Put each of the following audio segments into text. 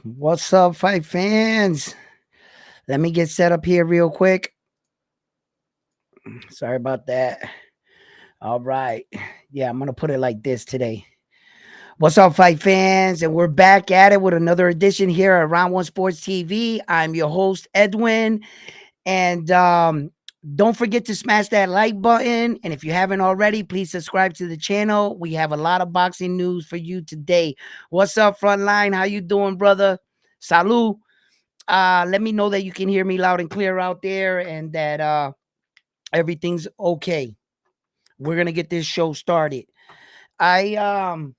What's up, fight fans? Let me get set up here real quick. Sorry about that. All right. Yeah, I'm going to put it like this today. What's up, fight fans? And we're back at it with another edition here at Round One Sports TV. I'm your host, Edwin. And don't forget to smash that like button. And if you haven't already, please subscribe to the channel. We have a lot of boxing news for you today. What's up, Frontline? How you doing, brother? Salud. Let me know that you can hear me loud and clear out there and that everything's okay. We're gonna get this show started. I um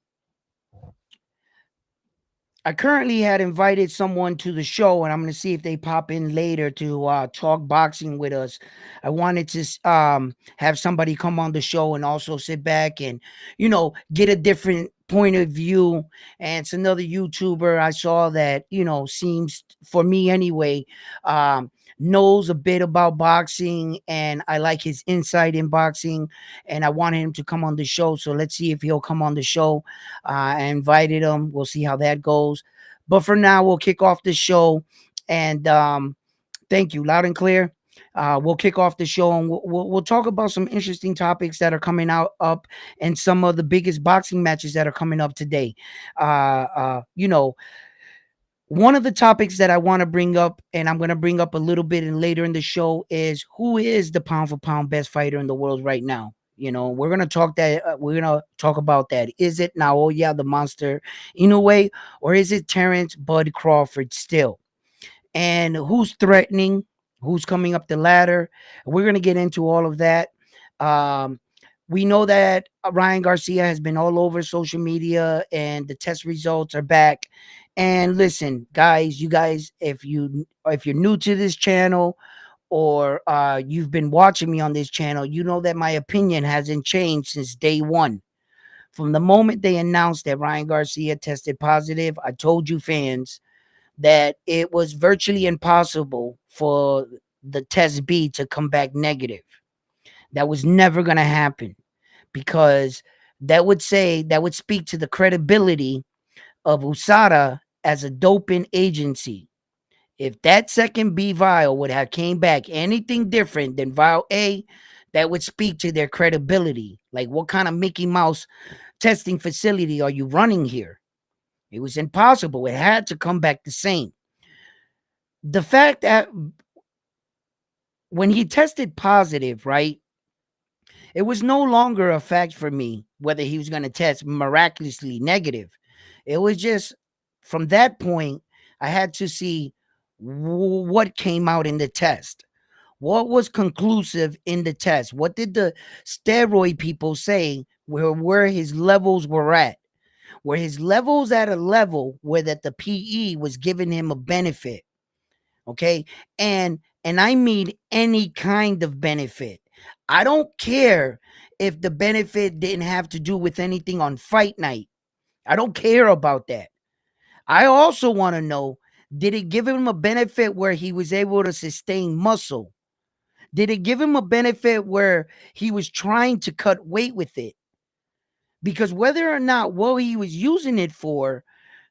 I currently had invited someone to the show, and I'm gonna see if they pop in later to talk boxing with us. I wanted to have somebody come on the show and also sit back and get a different point of view. And it's another YouTuber I saw that seems, for me anyway, knows a bit about boxing, and I like his insight in boxing, and I wanted him to come on the show. So let's see if he'll come on the show. I invited him. We'll see how that goes. But for now, we'll kick off the show. And thank you, loud and clear. We'll kick off the show, and we'll talk about some interesting topics that are coming out up, and some of the biggest boxing matches that are coming up today. One of the topics that I want to bring up, and I'm going to bring up a little bit and later in the show, is who is the pound for pound best fighter in the world right now. We're gonna talk that. We're gonna talk about that. Is it Naoya, the monster, Inoue, or is it Terrence Bud Crawford still? And who's threatening? Who's coming up the ladder? We're gonna get into all of that. Um, we know that Ryan Garcia has been all over social media, and the test results are back. And listen, guys, you guys, if you're new to this channel, or you've been watching me on this channel, you know that my opinion hasn't changed since day one. From the moment they announced that Ryan Garcia tested positive, I told you fans that it was virtually impossible for the test B to come back negative. That was never going to happen, because that would speak to the credibility of USADA as a doping agency. If that second B vial would have came back anything different than vial A, that would speak to their credibility. Like, what kind of Mickey Mouse testing facility are you running here? It was impossible. It had to come back the same. The fact that when he tested positive, right, it was no longer a fact for me whether he was going to test miraculously negative. It was just, from that point, I had to see what came out in the test. What was conclusive in the test? What did the steroid people say where his levels were at? Were his levels at a level where that the PE was giving him a benefit? Okay? And I mean any kind of benefit. I don't care if the benefit didn't have to do with anything on fight night. I don't care about that. I also want to know, did it give him a benefit where he was able to sustain muscle? Did it give him a benefit where he was trying to cut weight with it? Because whether or not what he was using it for,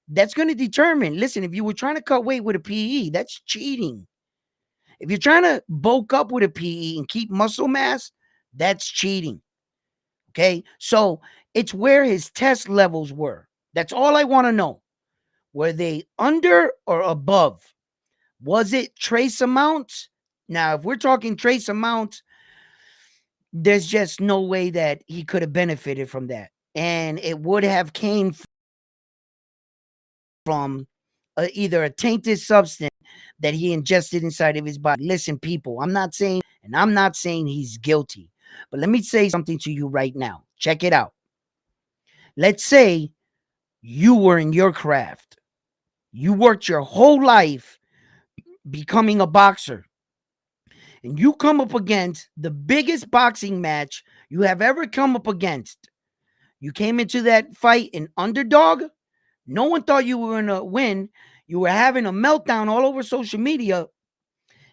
that's going to determine. Listen, if you were trying to cut weight with a PE, that's cheating. If you're trying to bulk up with a PE and keep muscle mass, that's cheating. Okay? So it's where his test levels were. That's all I want to know. Were they under or above? Was it trace amounts? Now, if we're talking trace amounts, there's just no way that he could have benefited from that. And it would have came from either a tainted substance that he ingested inside of his body. Listen, people, I'm not saying he's guilty, but let me say something to you right now. Check it out. Let's say you were in your craft. You worked your whole life becoming a boxer, and you come up against the biggest boxing match you have ever come up against. You came into that fight an underdog. No one thought you were going to win. You were having a meltdown all over social media,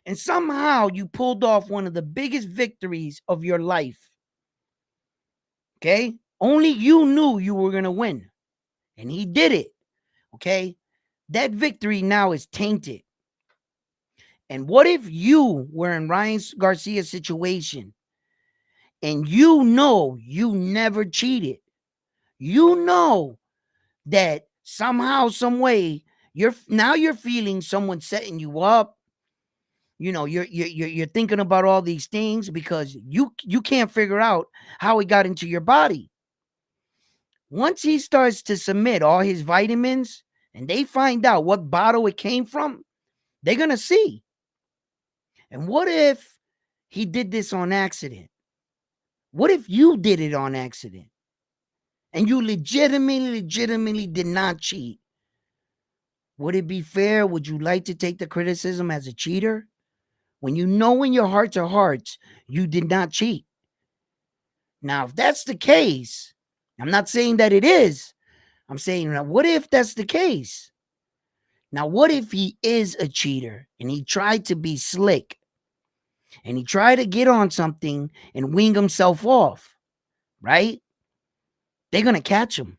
and somehow you pulled off one of the biggest victories of your life. Okay? Only you knew you were going to win, and he did it. Okay? That victory now is tainted. And what if you were in Ryan Garcia's situation and you know you never cheated? You know that somehow, some way, you're feeling someone setting you up. You're thinking about all these things because you can't figure out how it got into your body. Once he starts to submit all his vitamins and they find out what bottle it came from, they're gonna see. And what if he did this on accident? What if you did it on accident and you legitimately did not cheat? Would it be fair? Would you like to take the criticism as a cheater? When you know in your heart of hearts you did not cheat. Now, if that's the case, I'm not saying that it is. I'm saying, what if that's the case? Now, what if he is a cheater and he tried to be slick and he tried to get on something and wing himself off, right? They're going to catch him.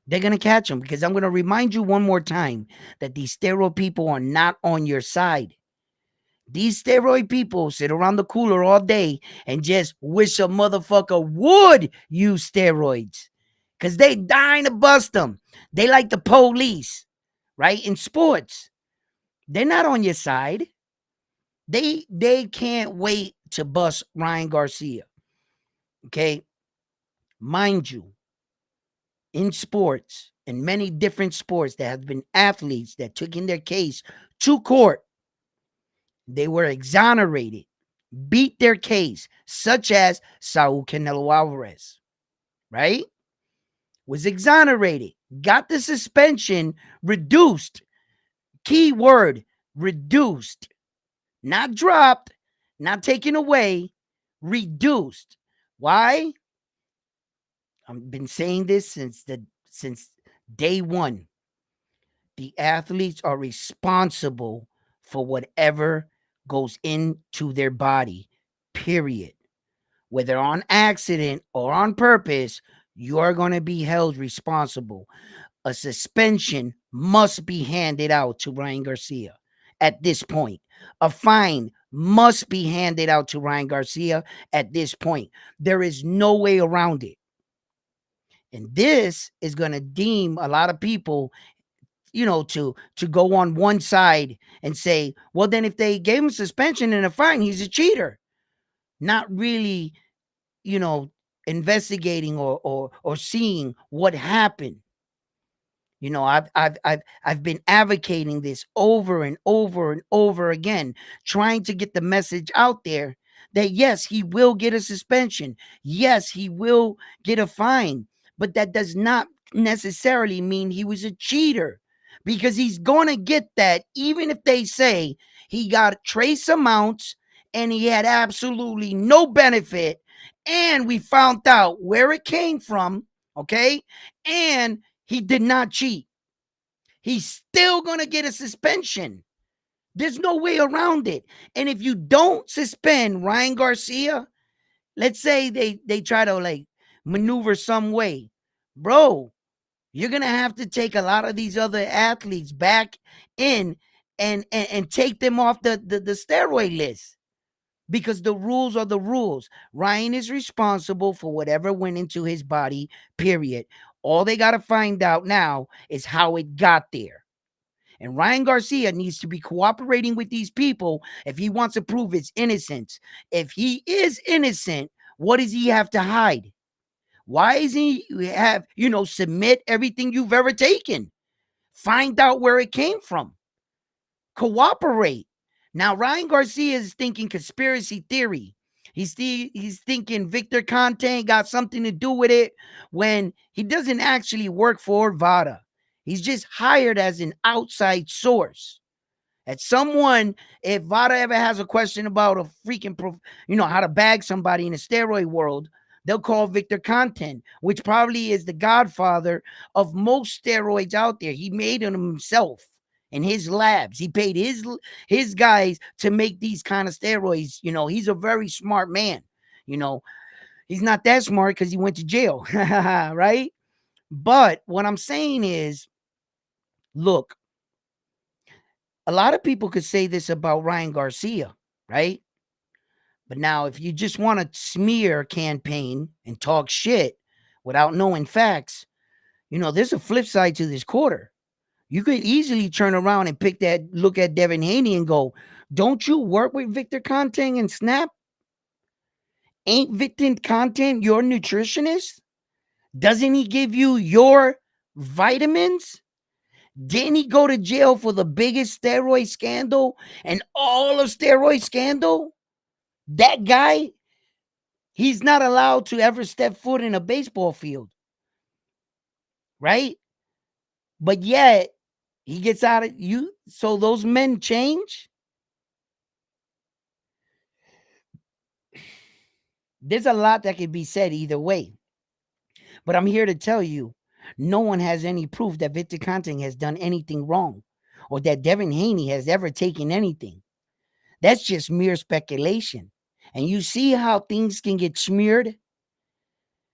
They're going to catch him because I'm going to remind you one more time that these steroid people are not on your side. These steroid people sit around the cooler all day and just wish a motherfucker would use steroids because they dying to bust them. They like the police, right? In sports, they're not on your side. They can't wait to bust Ryan Garcia. Okay, mind you, in sports, in many different sports, there have been athletes that took in their case to court. They were exonerated, beat their case, such as Saul Canelo Alvarez, right? Was exonerated, got the suspension reduced. Key word, reduced. Not dropped, not taken away, reduced. Why? I've been saying this since day one. The athletes are responsible for whatever goes into their body. Period. Whether on accident or on purpose, you are going to be held responsible. A suspension must be handed out to Ryan Garcia at this point. A fine must be handed out to Ryan Garcia at this point. There is no way around it. And this is going to deem a lot of people, to go on one side and say, well, then if they gave him suspension and a fine, he's a cheater. Not really, you know, investigating or seeing what happened. I've been advocating this over and over and over again, trying to get the message out there that yes, he will get a suspension. Yes, he will get a fine, but that does not necessarily mean he was a cheater because he's going to get that even if they say he got trace amounts and he had absolutely no benefit and we found out where it came from, okay? And he did not cheat. He's still going to get a suspension. There's no way around it. And if you don't suspend Ryan Garcia, let's say they try to like maneuver some way, bro, you're going to have to take a lot of these other athletes back in and take them off the steroid list because the rules are the rules. Ryan is responsible for whatever went into his body, period. All they got to find out now is how it got there. And Ryan Garcia needs to be cooperating with these people if he wants to prove his innocence. If he is innocent, what does he have to hide? Why is he submit everything you've ever taken? Find out where it came from. Cooperate. Now, Ryan Garcia is thinking conspiracy theory. He's thinking Victor Conte got something to do with it when he doesn't actually work for VADA. He's just hired as an outside source. At someone, if VADA ever has a question about a freaking, how to bag somebody in the steroid world, they'll call Victor Conte, which probably is the godfather of most steroids out there. He made them himself in his labs. He paid his guys to make these kind of steroids. He's a very smart man. He's not that smart because he went to jail, right? But what I'm saying is, look, A lot of people could say this about Ryan Garcia, right? But now, if you just want to smear campaign and talk shit without knowing facts, there's a flip side to this quarter. You could easily turn around and look at Devin Haney and go, don't you work with Victor Content and Snap? Ain't Victor Content your nutritionist? Doesn't he give you your vitamins? Didn't he go to jail for the biggest steroid scandal and all of steroid scandal? That guy, he's not allowed to ever step foot in a baseball field, right? But yet, he gets out of you. So those men change. There's a lot that could be said either way. But I'm here to tell you, no one has any proof that Victor Conting has done anything wrong or that Devin Haney has ever taken anything. That's just mere speculation. And you see how things can get smeared?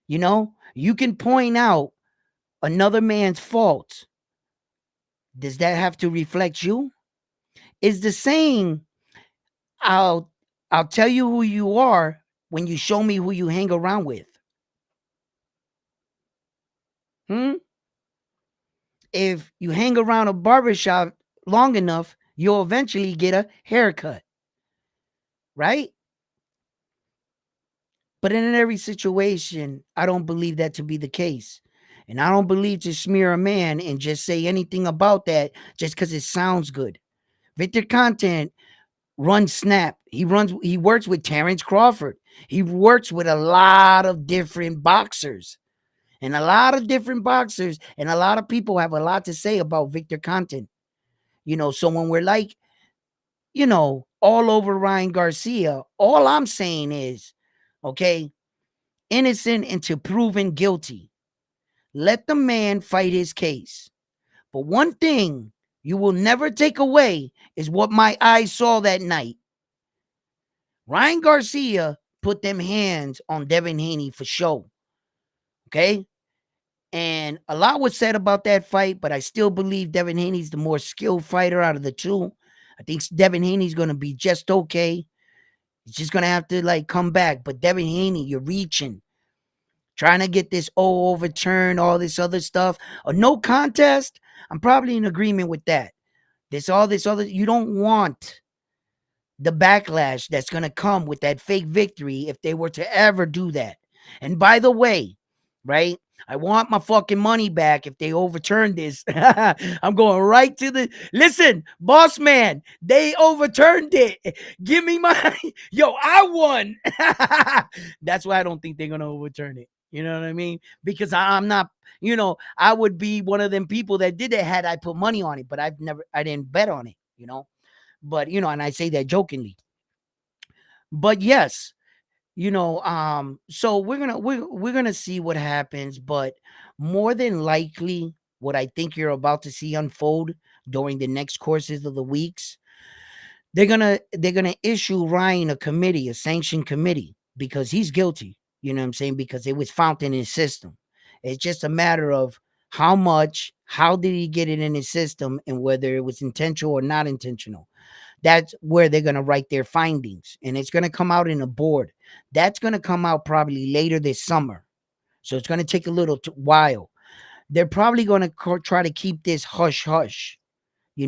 You can point out another man's faults. Does that have to reflect you? Is the saying, I'll I'll tell you who you are when you show me who you hang around with. Hmm? If you hang around a barbershop long enough, you'll eventually get a haircut. Right? But in every situation, I don't believe that to be the case. And I don't believe to smear a man and just say anything about that just because it sounds good. Victor Content runs Snap. He works with Terrence Crawford. He works with a lot of different boxers. And a lot of different boxers and a lot of people have a lot to say about Victor Content. So when we're like, all over Ryan Garcia, all I'm saying is, okay, innocent until proven guilty. Let the man fight his case. But one thing you will never take away is what my eyes saw that night. Ryan Garcia put them hands on Devin Haney for show. Okay? And a lot was said about that fight, but I still believe Devin Haney's the more skilled fighter out of the two. I think Devin Haney's going to be just okay. He's just going to have to come back. But Devin Haney, you're reaching. Trying to get this overturned, all this other stuff. A no contest, I'm probably in agreement with that. All this other, you don't want the backlash that's going to come with that fake victory if they were to ever do that. And by the way, right, I want my fucking money back if they overturn this. I'm going right to listen, boss man, they overturned it. Give me my, yo, I won. That's why I don't think they're going to overturn it. You know what I mean? Because I'm not, I would be one of them people that did it had I put money on it, but I didn't bet on it, But, and I say that jokingly. But yes, so we're gonna see what happens, but more than likely, what I think you're about to see unfold during the next courses of the weeks, they're gonna issue Ryan a sanctioned committee, because he's guilty. You know what I'm saying? Because it was found in his system. It's just a matter of how much, how did he get it in his system, and whether it was intentional or not intentional. That's where they're going to write their findings, and it's going to come out in a board. That's going to come out probably later this summer. So it's going to take a little while. They're probably going to try to keep this hush hush. They're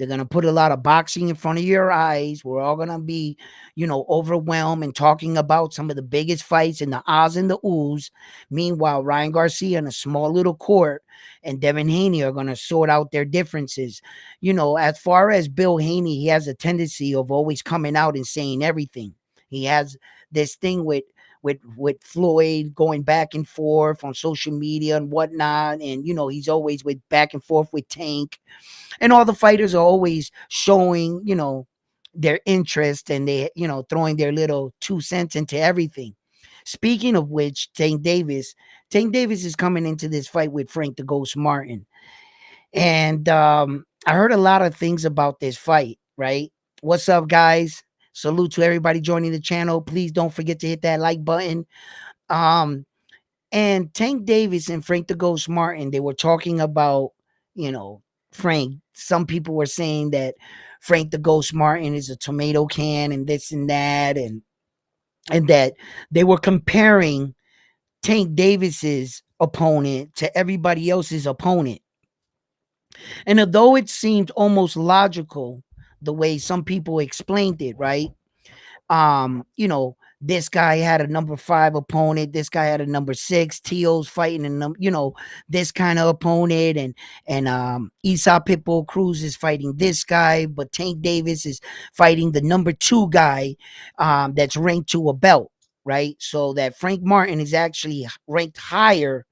going to put a lot of boxing in front of your eyes. We're all going to be, overwhelmed and talking about some of the biggest fights and the ahs and the oohs. Meanwhile, Ryan Garcia in a small little court and Devin Haney are going to sort out their differences. As far as Bill Haney, he has a tendency of always coming out and saying everything. He has this thing with Floyd going back and forth on social media and whatnot. And, he's always with back and forth with Tank. And all the fighters are always showing, their interest, and they, throwing their little 2 cents into everything. Speaking of which, Tank Davis is coming into this fight with Frank the Ghost Martin. And I heard a lot of things about this fight, right? What's up, guys? Salute to everybody joining the channel. Please don't forget to hit that like button. And Tank Davis and Frank the Ghost Martin, they were talking about, Frank. Some people were saying that Frank the Ghost Martin is a tomato can and this and that, and that they were comparing Tank Davis's opponent to everybody else's opponent. And although it seemed almost logical the way some people explained it, right? You know, this guy had a number 5 opponent, this guy had a number 6, Teal's fighting this kind of opponent, and Esau Pitbull Cruz is fighting this guy, but Tank Davis is fighting the number 2 guy that's ranked to a belt, right? So that Frank Martin is actually ranked higher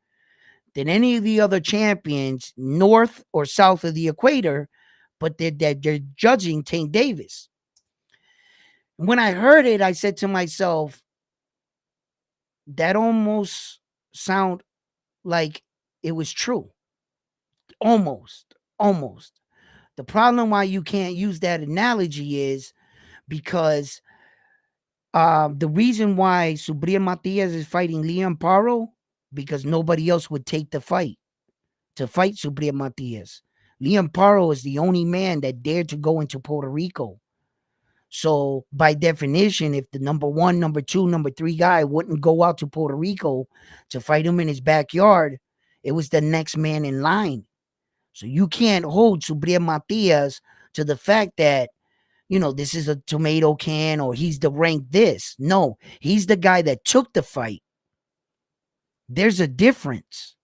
than any of the other champions north or south of the equator, but they're judging Tank Davis. When I heard it, I said to myself, that almost sound like it was true. Almost. The problem why you can't use that analogy is because the reason why Subriel Matias is fighting Liam Paro, because nobody else would take the fight to fight Subriel Matias. Liam Paro is the only man that dared to go into Puerto Rico. So by definition, if the number 1, number 2, number 3 guy wouldn't go out to Puerto Rico to fight him in his backyard, it was the next man in line. So you can't hold Subriel Matias to the fact that, this is a tomato can or he's the rank this. No, he's the guy that took the fight. There's a difference.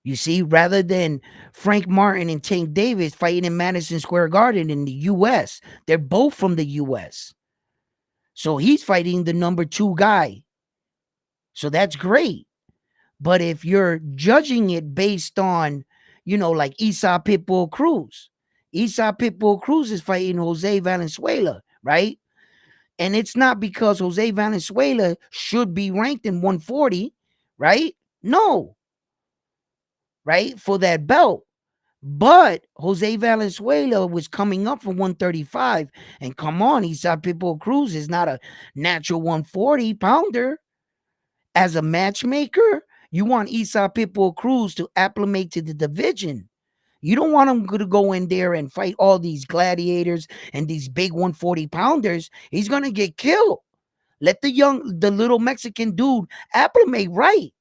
You see, rather than Frank Martin and Tank Davis fighting in Madison Square Garden in the U.S., they're both from the U.S. So he's fighting the number 2 guy. So that's great. But if you're judging it based on, like Esau Pitbull Cruz is fighting Jose Valenzuela, right? And it's not because Jose Valenzuela should be ranked in 140, right? No. Right? For that belt. But Jose Valenzuela was coming up from 135. And come on, Esau Pitbull Cruz is not a natural 140 pounder. As a matchmaker, you want Esau Pitbull Cruz to acclimate to the division. You don't want him to go in there and fight all these gladiators and these big 140 pounders. He's going to get killed. Let the little Mexican dude acclimate right.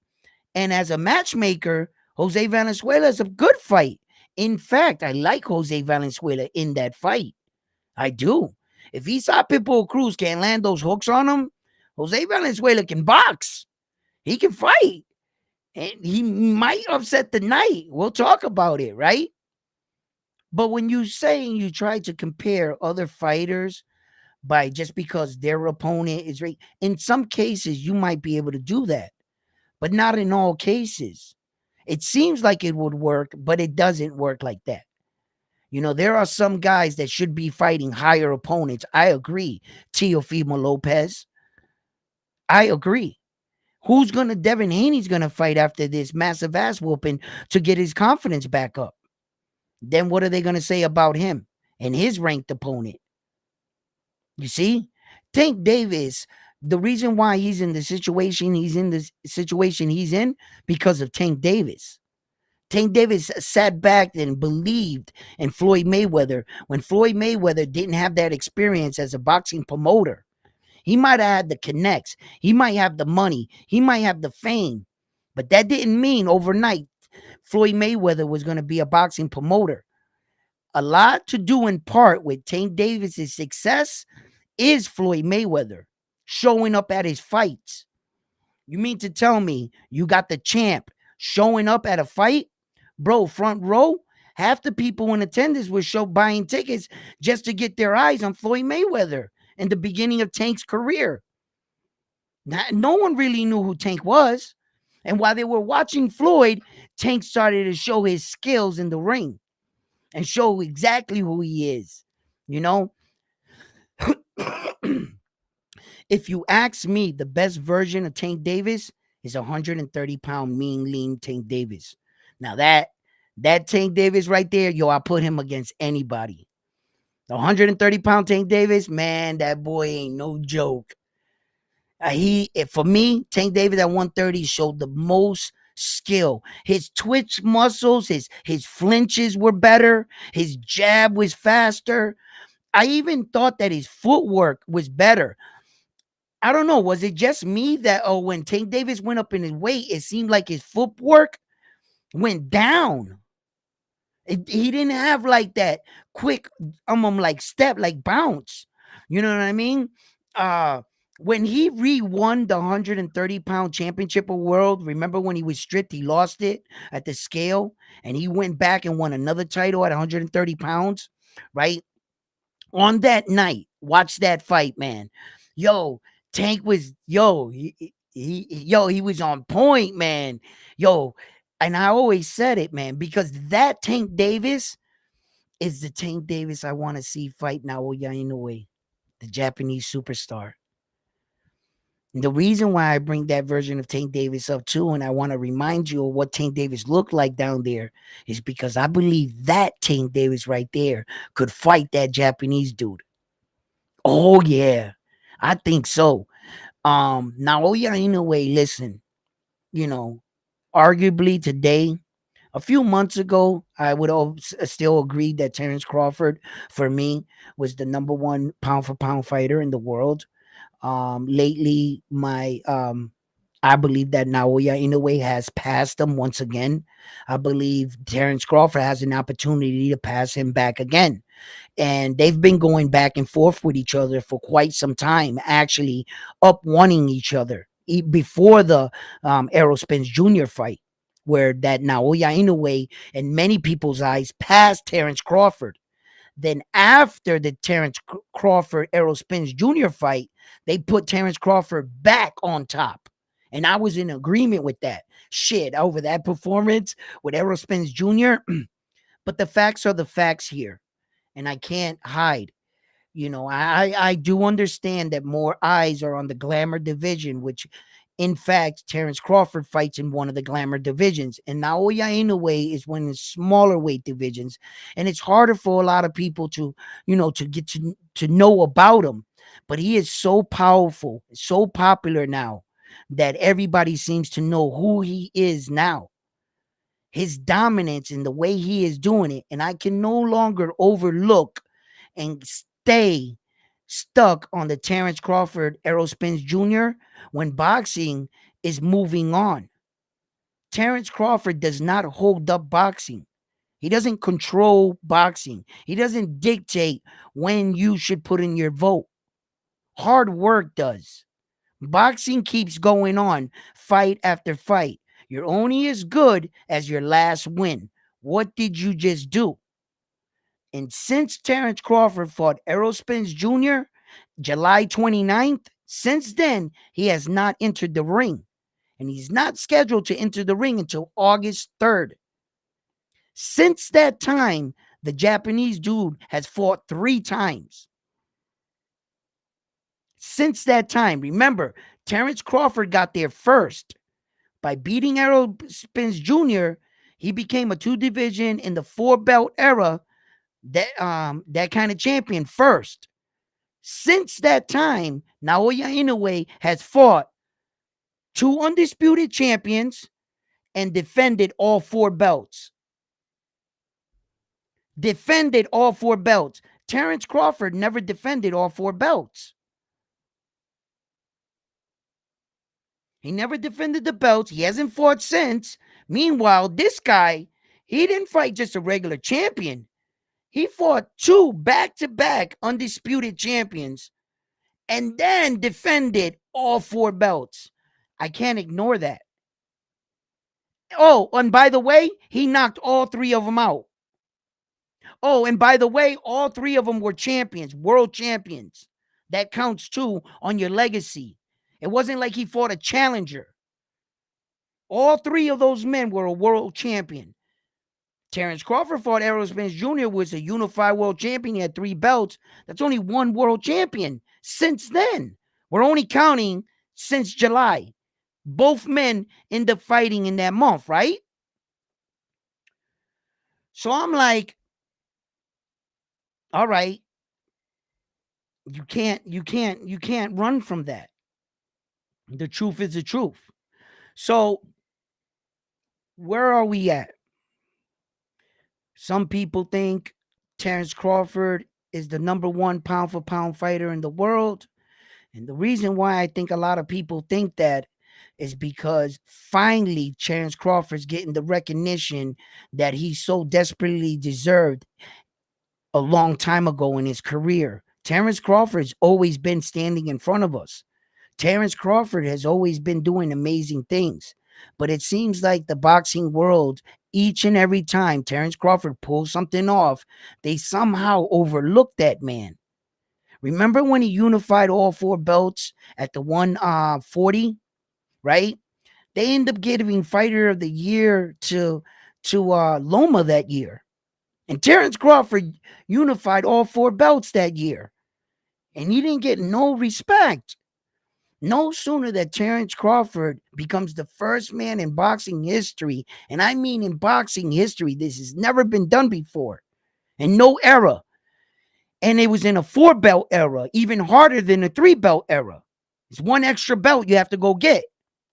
And as a matchmaker, Jose Valenzuela is a good fight. In fact, I like Jose Valenzuela in that fight. I do. If Esau Pitbull Cruz can't land those hooks on him, Jose Valenzuela can box. He can fight. And he might upset the night. We'll talk about it, right? But when you try to compare other fighters by just because their opponent is right, in some cases you might be able to do that, but not in all cases. It seems like it would work, but it doesn't work like that. There are some guys that should be fighting higher opponents. I agree. Teofimo Lopez. I agree. Devin Haney's going to fight after this massive ass whooping to get his confidence back up. Then what are they going to say about him and his ranked opponent? You see? Tank Davis, the reason why he's in the situation he's in, because of Tank Davis. Tank Davis sat back and believed in Floyd Mayweather when Floyd Mayweather didn't have that experience as a boxing promoter. He might have had the connects. He might have the money. He might have the fame. But that didn't mean overnight Floyd Mayweather was going to be a boxing promoter. A lot to do in part with Tank Davis's success is Floyd Mayweather showing up at his fights. You mean to tell me you got the champ showing up at a fight? Bro, front row, half the people in attendance were buying tickets just to get their eyes on Floyd Mayweather in the beginning of Tank's career. No one really knew who Tank was. And while they were watching Floyd, Tank started to show his skills in the ring and show exactly who he is. If you ask me, the best version of Tank Davis is 130-pound mean, lean Tank Davis. Now that Tank Davis right there, I put him against anybody. The 130-pound Tank Davis, man, that boy ain't no joke. For me, Tank Davis at 130 showed the most skill. His twitch muscles, his flinches were better. His jab was faster. I even thought that his footwork was better. I don't know. Was it just me that when Tank Davis went up in his weight, it seemed like his footwork went down? He didn't have like that quick like step, like bounce. You know what I mean? Uh when he re-won the 130-pound championship of world, remember when he was stripped, he lost it at the scale, and he went back and won another title at 130 pounds, right? On that night, watch that fight, man. Yo, Tank was he was on point, man. Yo, and I always said it, man, because that Tank Davis is the Tank Davis I want to see fight Naoya Inoue, the Japanese superstar. And the reason why I bring that version of Tank Davis up too, and I want to remind you of what Tank Davis looked like down there, is because I believe that Tank Davis right there could fight that Japanese dude. Oh yeah, I think so. Naoya Inoue, listen, you know, arguably today, a few months ago, I would still agree that Terrence Crawford, for me, was the number one pound for pound fighter in the world. Lately, I believe that Naoya Inoue has passed him once again. I believe Terrence Crawford has an opportunity to pass him back again. And they've been going back and forth with each other for quite some time, actually up wanting each other before the Errol Spence Jr. fight, where that Naoya Inoue, in many people's eyes, passed Terrence Crawford. Then after the Terrence Crawford Errol Spence Jr. fight, they put Terrence Crawford back on top. And I was in agreement with that. Shit, over that performance with Errol Spence Jr. But the facts are the facts here, and I can't hide. I do understand that more eyes are on the glamour division, which in fact Terrence Crawford fights in one of the glamour divisions, and Naoya Inoue is one of the smaller weight divisions, and it's harder for a lot of people to to get to know about him. But he is so powerful, so popular now, that everybody seems to know who he is now, his dominance and the way he is doing it. And I can no longer overlook and stay stuck on the Terrence Crawford, Errol Spence Jr. when boxing is moving on. Terrence Crawford does not hold up boxing. He doesn't control boxing. He doesn't dictate when you should put in your vote. Hard work does. Boxing keeps going on, fight after fight. You're only as good as your last win. What did you just do? And since Terrence Crawford fought Errol Spence Jr. July 29th, since then, he has not entered the ring. And he's not scheduled to enter the ring until August 3rd. Since that time, the Japanese dude has fought 3 times. Since that time, remember, Terrence Crawford got there first. By beating Errol Spence Jr., he became a 2 division in the 4 belt era, that kind of champion first. Since that time, Naoya Inoue has fought 2 undisputed champions and defended all 4 belts. Defended all 4 belts. Terrence Crawford never defended all 4 belts. He never defended the belts. He hasn't fought since. Meanwhile, this guy, he didn't fight just a regular champion. He fought 2 back-to-back undisputed champions and then defended all 4 belts. I can't ignore that. Oh, and by the way, he knocked all 3 of them out. Oh, and by the way, all 3 of them were champions, world champions. That counts too on your legacy. It wasn't like he fought a challenger. All 3 of those men were a world champion. Terrence Crawford fought Errol Spence Jr., was a unified world champion. He had 3 belts. That's only 1 world champion since then. We're only counting since July. Both men end up fighting in that month, right? So I'm like, all right, you can't run from that. The truth is the truth. So Where are we at? Some people think Terrence Crawford is the number one pound for pound fighter in the world. And the reason why I think a lot of people think that is because finally Terrence Crawford's getting the recognition that he so desperately deserved a long time ago in his career. Terrence Crawford's always been standing in front of us. Terrence Crawford has always been doing amazing things. But it seems like the boxing world, each and every time Terrence Crawford pulls something off, they somehow overlook that man. Remember when he unified all four belts at the 140, right? They end up giving Fighter of the Year to Loma that year. And Terrence Crawford unified all four belts that year. And he didn't get no respect. No sooner that Terrence Crawford becomes the first man in boxing history, and I mean in boxing history, this has never been done before, in no era. And it was in a four belt era, even harder than a three belt era. It's one extra belt you have to go get,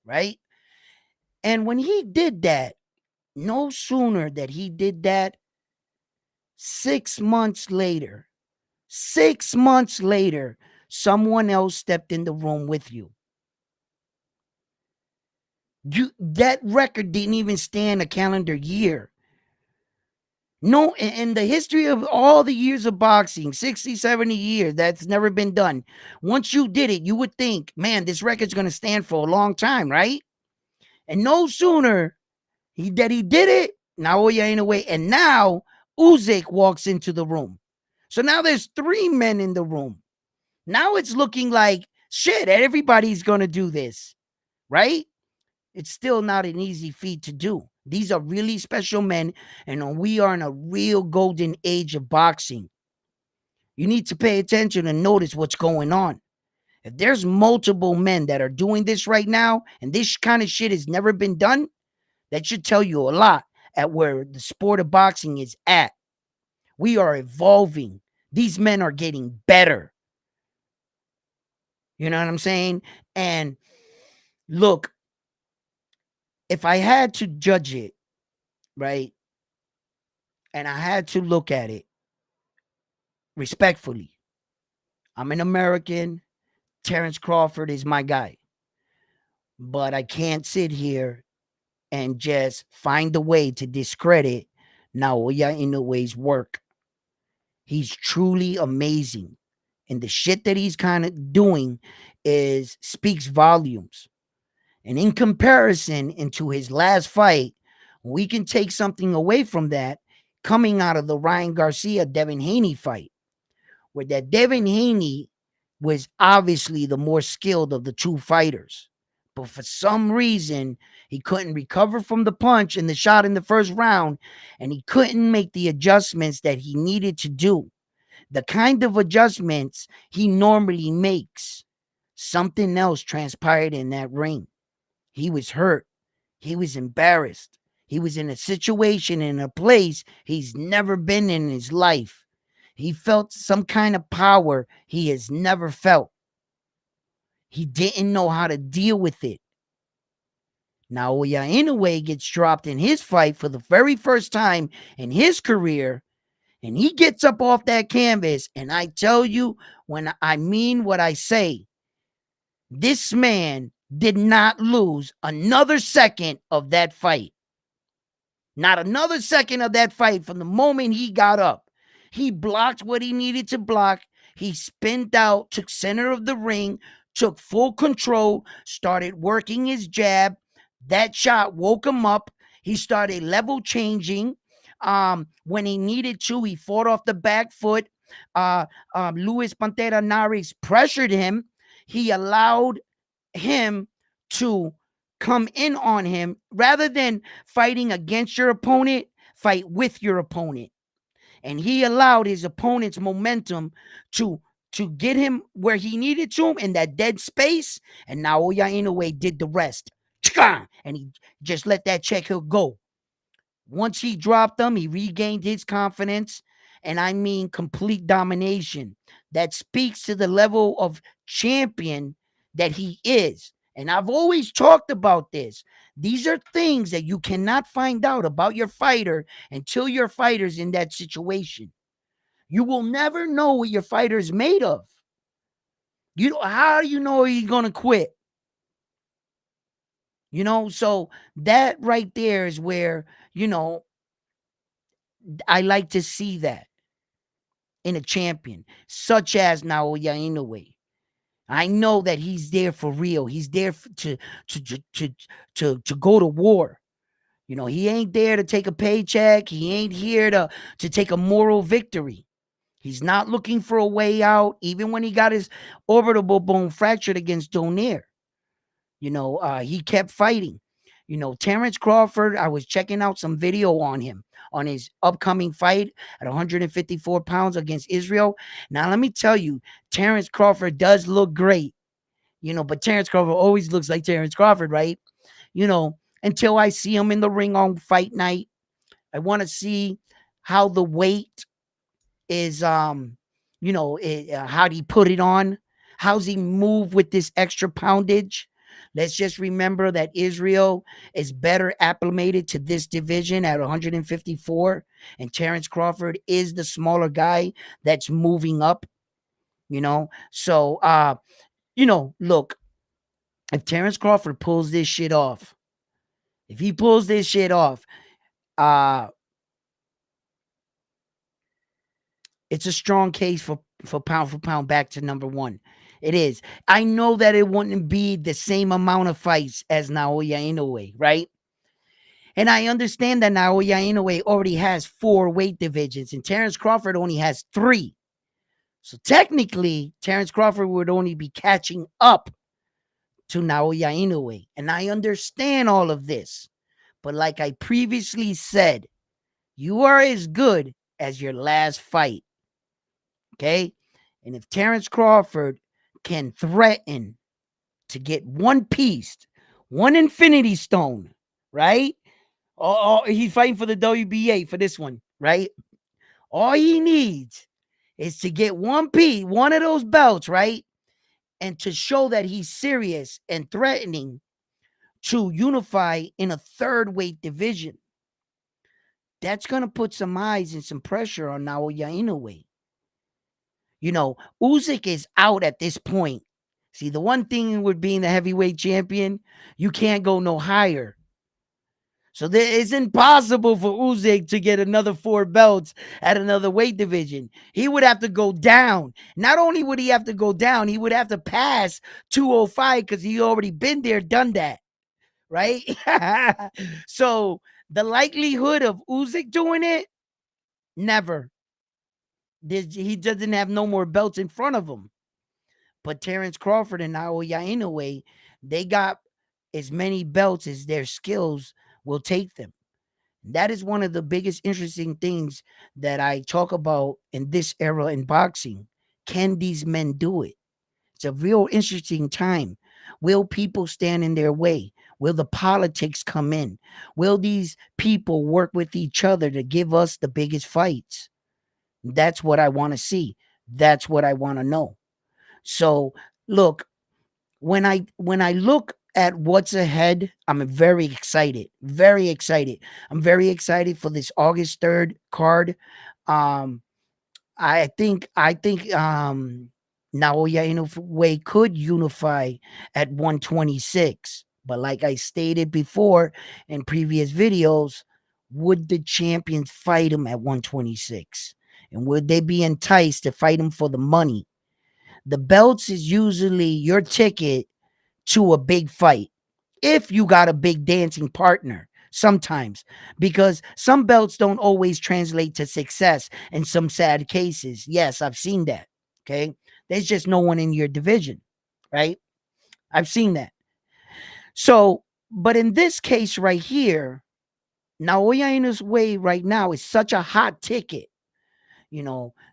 right? And when he did that, no sooner that he did that, 6 months later, someone else stepped in the room with you. That record didn't even stand a calendar year. No, in the history of all the years of boxing, 60, 70 years, that's never been done. Once you did it, you would think, man, this record's going to stand for a long time, right? And no sooner he did it, Naoya ain't away, and now Usyk walks into the room. So now there's three men in the room. Now it's looking like, shit, everybody's going to do this, right? It's still not an easy feat to do. These are really special men, and we are in a real golden age of boxing. You need to pay attention and notice what's going on. If there's multiple men that are doing this right now, and this kind of shit has never been done, that should tell you a lot at where the sport of boxing is at. We are evolving. These men are getting better. You know what I'm saying? And look, if I had to judge it, right, and I had to look at it respectfully, I'm an American. Terrence Crawford is my guy. But I can't sit here and just find a way to discredit Naoya Inoue's work. He's truly amazing. And the shit that he's kind of doing speaks volumes. And in comparison into his last fight, we can take something away from that coming out of the Ryan Garcia Devin Haney fight, where that Devin Haney was obviously the more skilled of the two fighters. But for some reason, he couldn't recover from the punch and the shot in the first round, and he couldn't make the adjustments that he needed to do. The kind of adjustments he normally makes. Something else transpired in that ring. He was hurt. He was embarrassed. He was in a situation, in a place he's never been in his life. He felt some kind of power he has never felt. He didn't know how to deal with it. Naoya Inoue gets dropped in his fight for the very first time in his career, and he gets up off that canvas, and I tell you, when I mean what I say, this man did not lose another second of that fight. Not another second of that fight from the moment he got up. He blocked what he needed to block. He spinned out, took center of the ring, took full control, started working his jab. That shot woke him up. He started level changing. When he needed to, he fought off the back foot. Luis Pantera Nares pressured him. He allowed him to come in on him rather than fighting against your opponent, fight with your opponent. And he allowed his opponent's momentum to get him where he needed to him in that dead space. And Naoya Inoue did the rest. And he just let that check hook go. Once he dropped them, he regained his confidence. And I mean complete domination. That speaks to the level of champion that he is. And I've always talked about this. These are things that you cannot find out about your fighter until your fighter's in that situation. You will never know what your fighter is made of. How do you know he's gonna quit? So that right there is where, I like to see that in a champion, such as Naoya Inoue. I know that he's there for real. He's there to go to war. He ain't there to take a paycheck. He ain't here to take a moral victory. He's not looking for a way out, even when he got his orbital bone fractured against Donaire. He kept fighting. Terrence Crawford, I was checking out some video on him, on his upcoming fight at 154 pounds against Israel. Now, let me tell you, Terrence Crawford does look great, but Terrence Crawford always looks like Terrence Crawford, right? Until I see him in the ring on fight night. I want to see how the weight is, how'd he put it on? How's he move with this extra poundage? Let's just remember that Israel is better acclimated to this division at 154, and Terrence Crawford is the smaller guy that's moving up, So, look, if Terrence Crawford pulls this shit off, uh, it's a strong case for pound back to number one. It is. I know that it wouldn't be the same amount of fights as Naoya Inoue, right? And I understand that Naoya Inoue already has 4 weight divisions, and Terrence Crawford only has 3. So technically, Terrence Crawford would only be catching up to Naoya Inoue. And I understand all of this. But like I previously said, you are as good as your last fight. Okay? And if Terrence Crawford can threaten to get one piece, one infinity stone, right? He's fighting for the WBA for this one, right? All he needs is to get one piece, one of those belts, right? And to show that he's serious and threatening to unify in a 3rd weight division. That's going to put some eyes and some pressure on Naoya Inoue. Usyk is out at this point. See, the one thing with being the heavyweight champion, you can't go no higher. So it's impossible for Usyk to get another 4 belts at another weight division. He would have to go down. Not only would he have to go down, he would have to pass 205 because he already been there, done that. Right? So the likelihood of Usyk doing it, never. He doesn't have no more belts in front of him. But Terrence Crawford and Naoya Inoue, they got as many belts as their skills will take them. That is one of the biggest interesting things that I talk about in this era in boxing. Can these men do it? It's a real interesting time. Will people stand in their way? Will the politics come in? Will these people work with each other to give us the biggest fights? That's what I want to see. That's what I want to know. So, look, when I look at what's ahead, I'm very excited. Very excited. I'm very excited for this August 3rd card. I think Naoya Inoue could unify at 126. But like I stated before in previous videos, would the champions fight him at 126? And would they be enticed to fight him for the money? The belts is usually your ticket to a big fight. If you got a big dancing partner, sometimes, because some belts don't always translate to success in some sad cases. Yes, I've seen that. Okay. There's just no one in your division, right? I've seen that. So, but in this case right here, Naoya Inoue right now is such a hot ticket.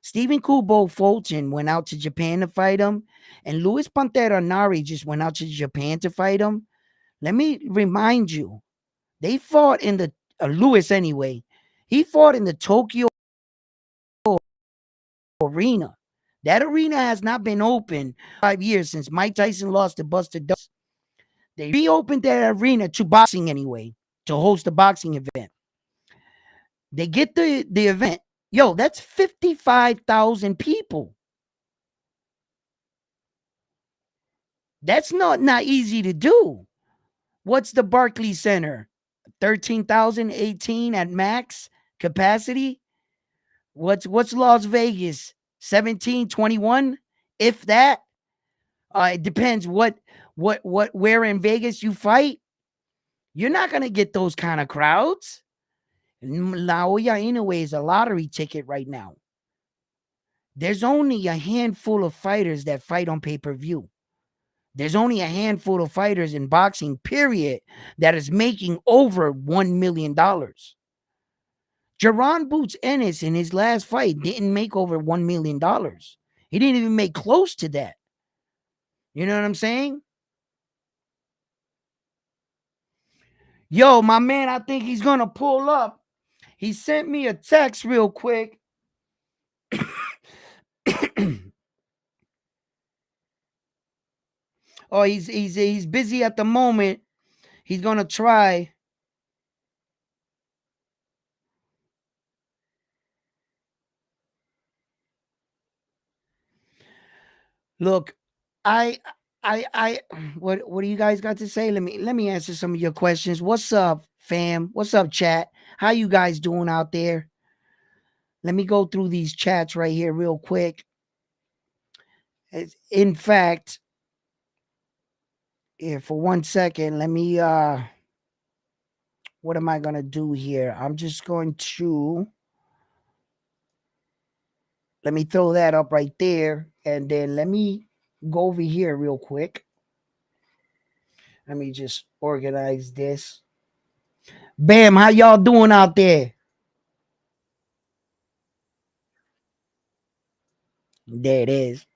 Stephen Kubo Fulton went out to Japan to fight him, and Luis Pantera Nari just went out to Japan to fight him. Let me remind you, they fought in the Luis anyway. He fought in the Tokyo arena. That arena has not been open 5 years since Mike Tyson lost to Buster Douglas. They reopened that arena to boxing anyway, to host a boxing event. They get the event. Yo, that's 55,000 people. That's not easy to do. What's the Barclays Center? 13,000, 18 at max capacity. What's Las Vegas? 17, 21, if that. It depends what where in Vegas you fight. You're not gonna get those kind of crowds. Naoya Inoue is a lottery ticket right now. There's only a handful of fighters that fight on pay-per-view. There's only a handful of fighters in boxing, period, that is making over $1 million. Jaron Boots Ennis in his last fight didn't make over $1 million. He didn't even make close to that. You know what I'm saying? Yo, my man, I think he's going to pull up. He sent me a text real quick. Oh, he's busy at the moment. He's going to try. Look, I I what do you guys got to say? Let me answer some of your questions. What's up, fam? What's up, chat? How you guys doing out there? Let me go through these chats right here real quick. In fact, for 1 second, let me what am I gonna do here? I'm just going to let me throw that up right there, and then let me go over here real quick. Let me just organize this. Bam, how y'all doing out there? There it is.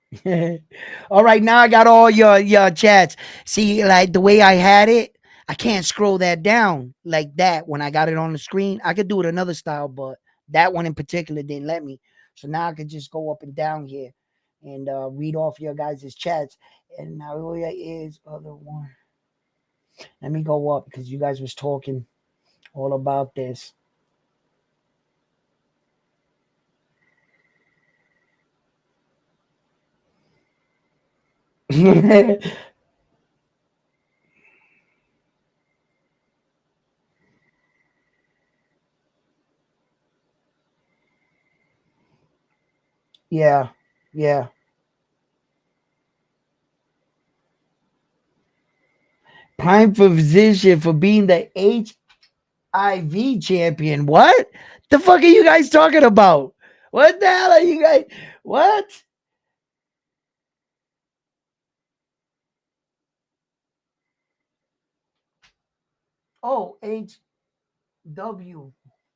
All right, now I got all your chats. See, like the way I had it, I can't scroll that down like that when I got it on the screen. I could do it another style, but that one in particular didn't let me. So now I could just go up and down here and read off your guys' chats. And now here is other one. Let me go up because you guys was talking all about this. Yeah, yeah. Prime position for being the HIV champion. What the fuck are you guys talking about? What the hell are you guys? What? Oh, HW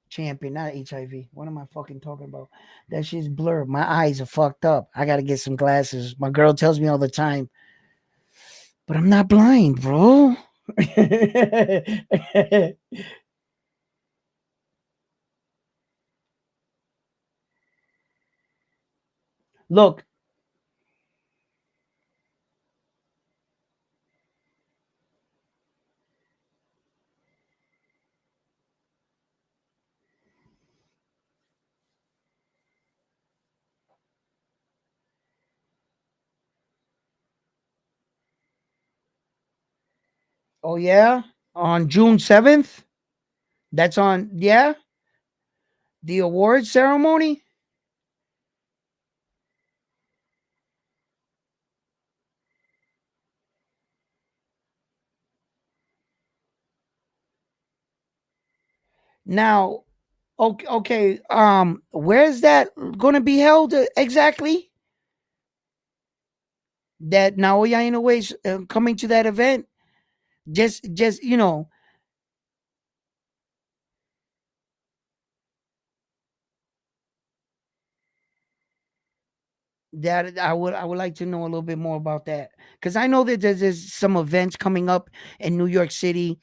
champion, not HIV. What am I fucking talking about? That shit's blurred. My eyes are fucked up. I gotta get some glasses. My girl tells me all the time, but I'm not blind, bro. Look. Oh yeah, on June 7th. That's on the award ceremony. Now, okay. Where is that going to be held exactly? That Naoya Inoue is coming to that event. Just That I would like to know a little bit more about that, because I know that there's some events coming up in New York City,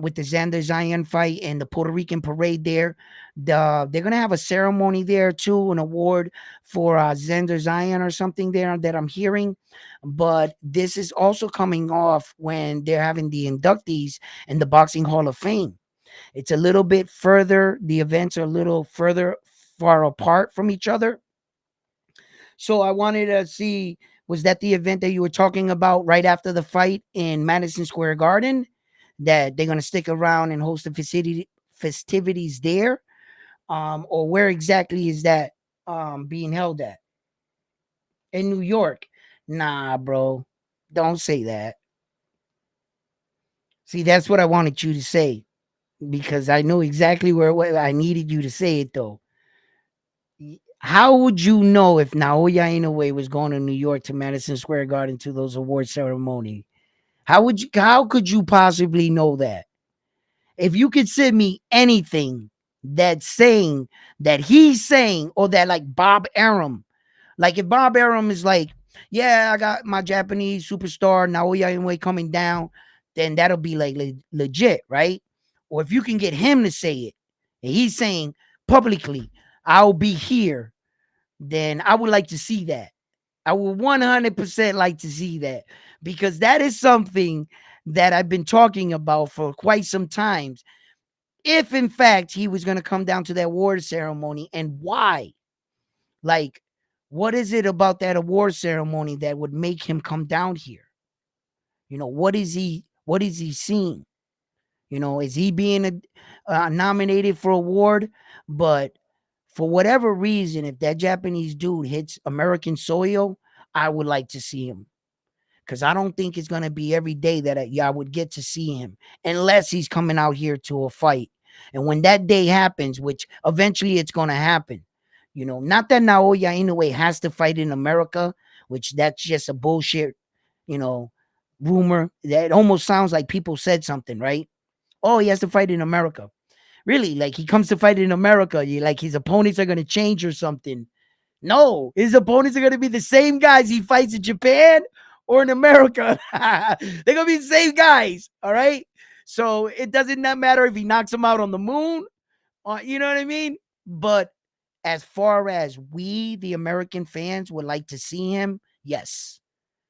with the Xander Zion fight and the Puerto Rican parade there. They're gonna have a ceremony there too, an award for Xander Zion or something there that I'm hearing. But this is also coming off when they're having the inductees in the Boxing Hall of Fame. It's a little bit further. The events are a little further far apart from each other, so I wanted to see, was that the event that you were talking about right after the fight in Madison Square Garden? That they're gonna stick around and host the festivities there, or where exactly is that being held at? In New York? Nah, bro, don't say that. See, that's what I wanted you to say, because I know exactly where I needed you to say it though. How would you know if Naoya Inoue was going to New York to Madison Square Garden to those award ceremony? How could you possibly know that? If you could send me anything that's saying that he's saying, or that like Bob Arum, like if Bob Arum is like, yeah, I got my Japanese superstar Naoya Inoue coming down, then that'll be like legit, right? Or if you can get him to say it, and he's saying publicly, I'll be here, then I would like to see that. I would 100% like to see that, because that is something that I've been talking about for quite some times. If in fact he was going to come down to that award ceremony, and why? Like, what is it about that award ceremony that would make him come down here? What is he seeing? Is he being nominated for award? But for whatever reason, if that Japanese dude hits American soil, I would like to see him, because I don't think it's going to be every day that I would get to see him, unless he's coming out here to a fight. And when that day happens, which eventually it's going to happen, not that Naoya Inoue has to fight in America, which that's just a bullshit, you know, rumor. That almost sounds like people said something, right? Oh, he has to fight in America. Really? Like he comes to fight in America, like his opponents are going to change or something? No, his opponents are going to be the same guys he fights in Japan or in America. They're going to be the same guys. All right. So it doesn't not matter if he knocks them out on the moon. You know what I mean? But as far as we, the American fans, would like to see him, yes.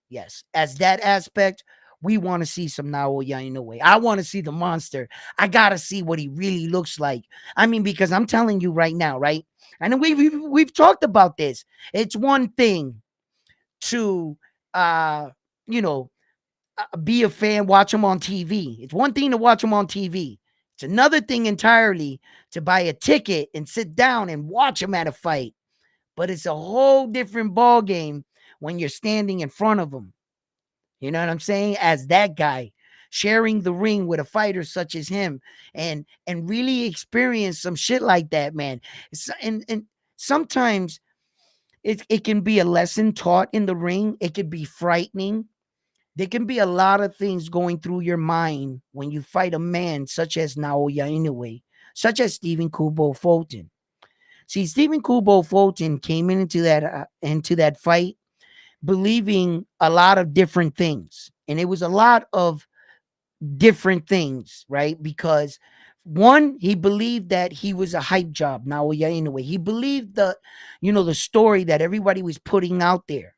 Yes. As that aspect, we want to see some Naoya Inoue. I want to see the monster. I got to see what he really looks like. I mean, because I'm telling you right now, right? And we've talked about this. It's one thing to uh you know be a fan, watch him on TV. It's one thing to watch him on TV. It's another thing entirely to buy a ticket and sit down and watch him at a fight. But it's a whole different ball game when you're standing in front of him. You know what I'm saying? As that guy, sharing the ring with a fighter such as him, and really experience some shit like that, man. And sometimes it can be a lesson taught in the ring. It could be frightening. There can be a lot of things going through your mind when you fight a man such as Naoya Inoue, such as Stephen Kubo Fulton. See, Stephen Kubo Fulton came into that fight believing a lot of different things. And it was a lot of different things, right? Because one, he believed that he was a hype job, Naoya Inoue. He believed the story that everybody was putting out there.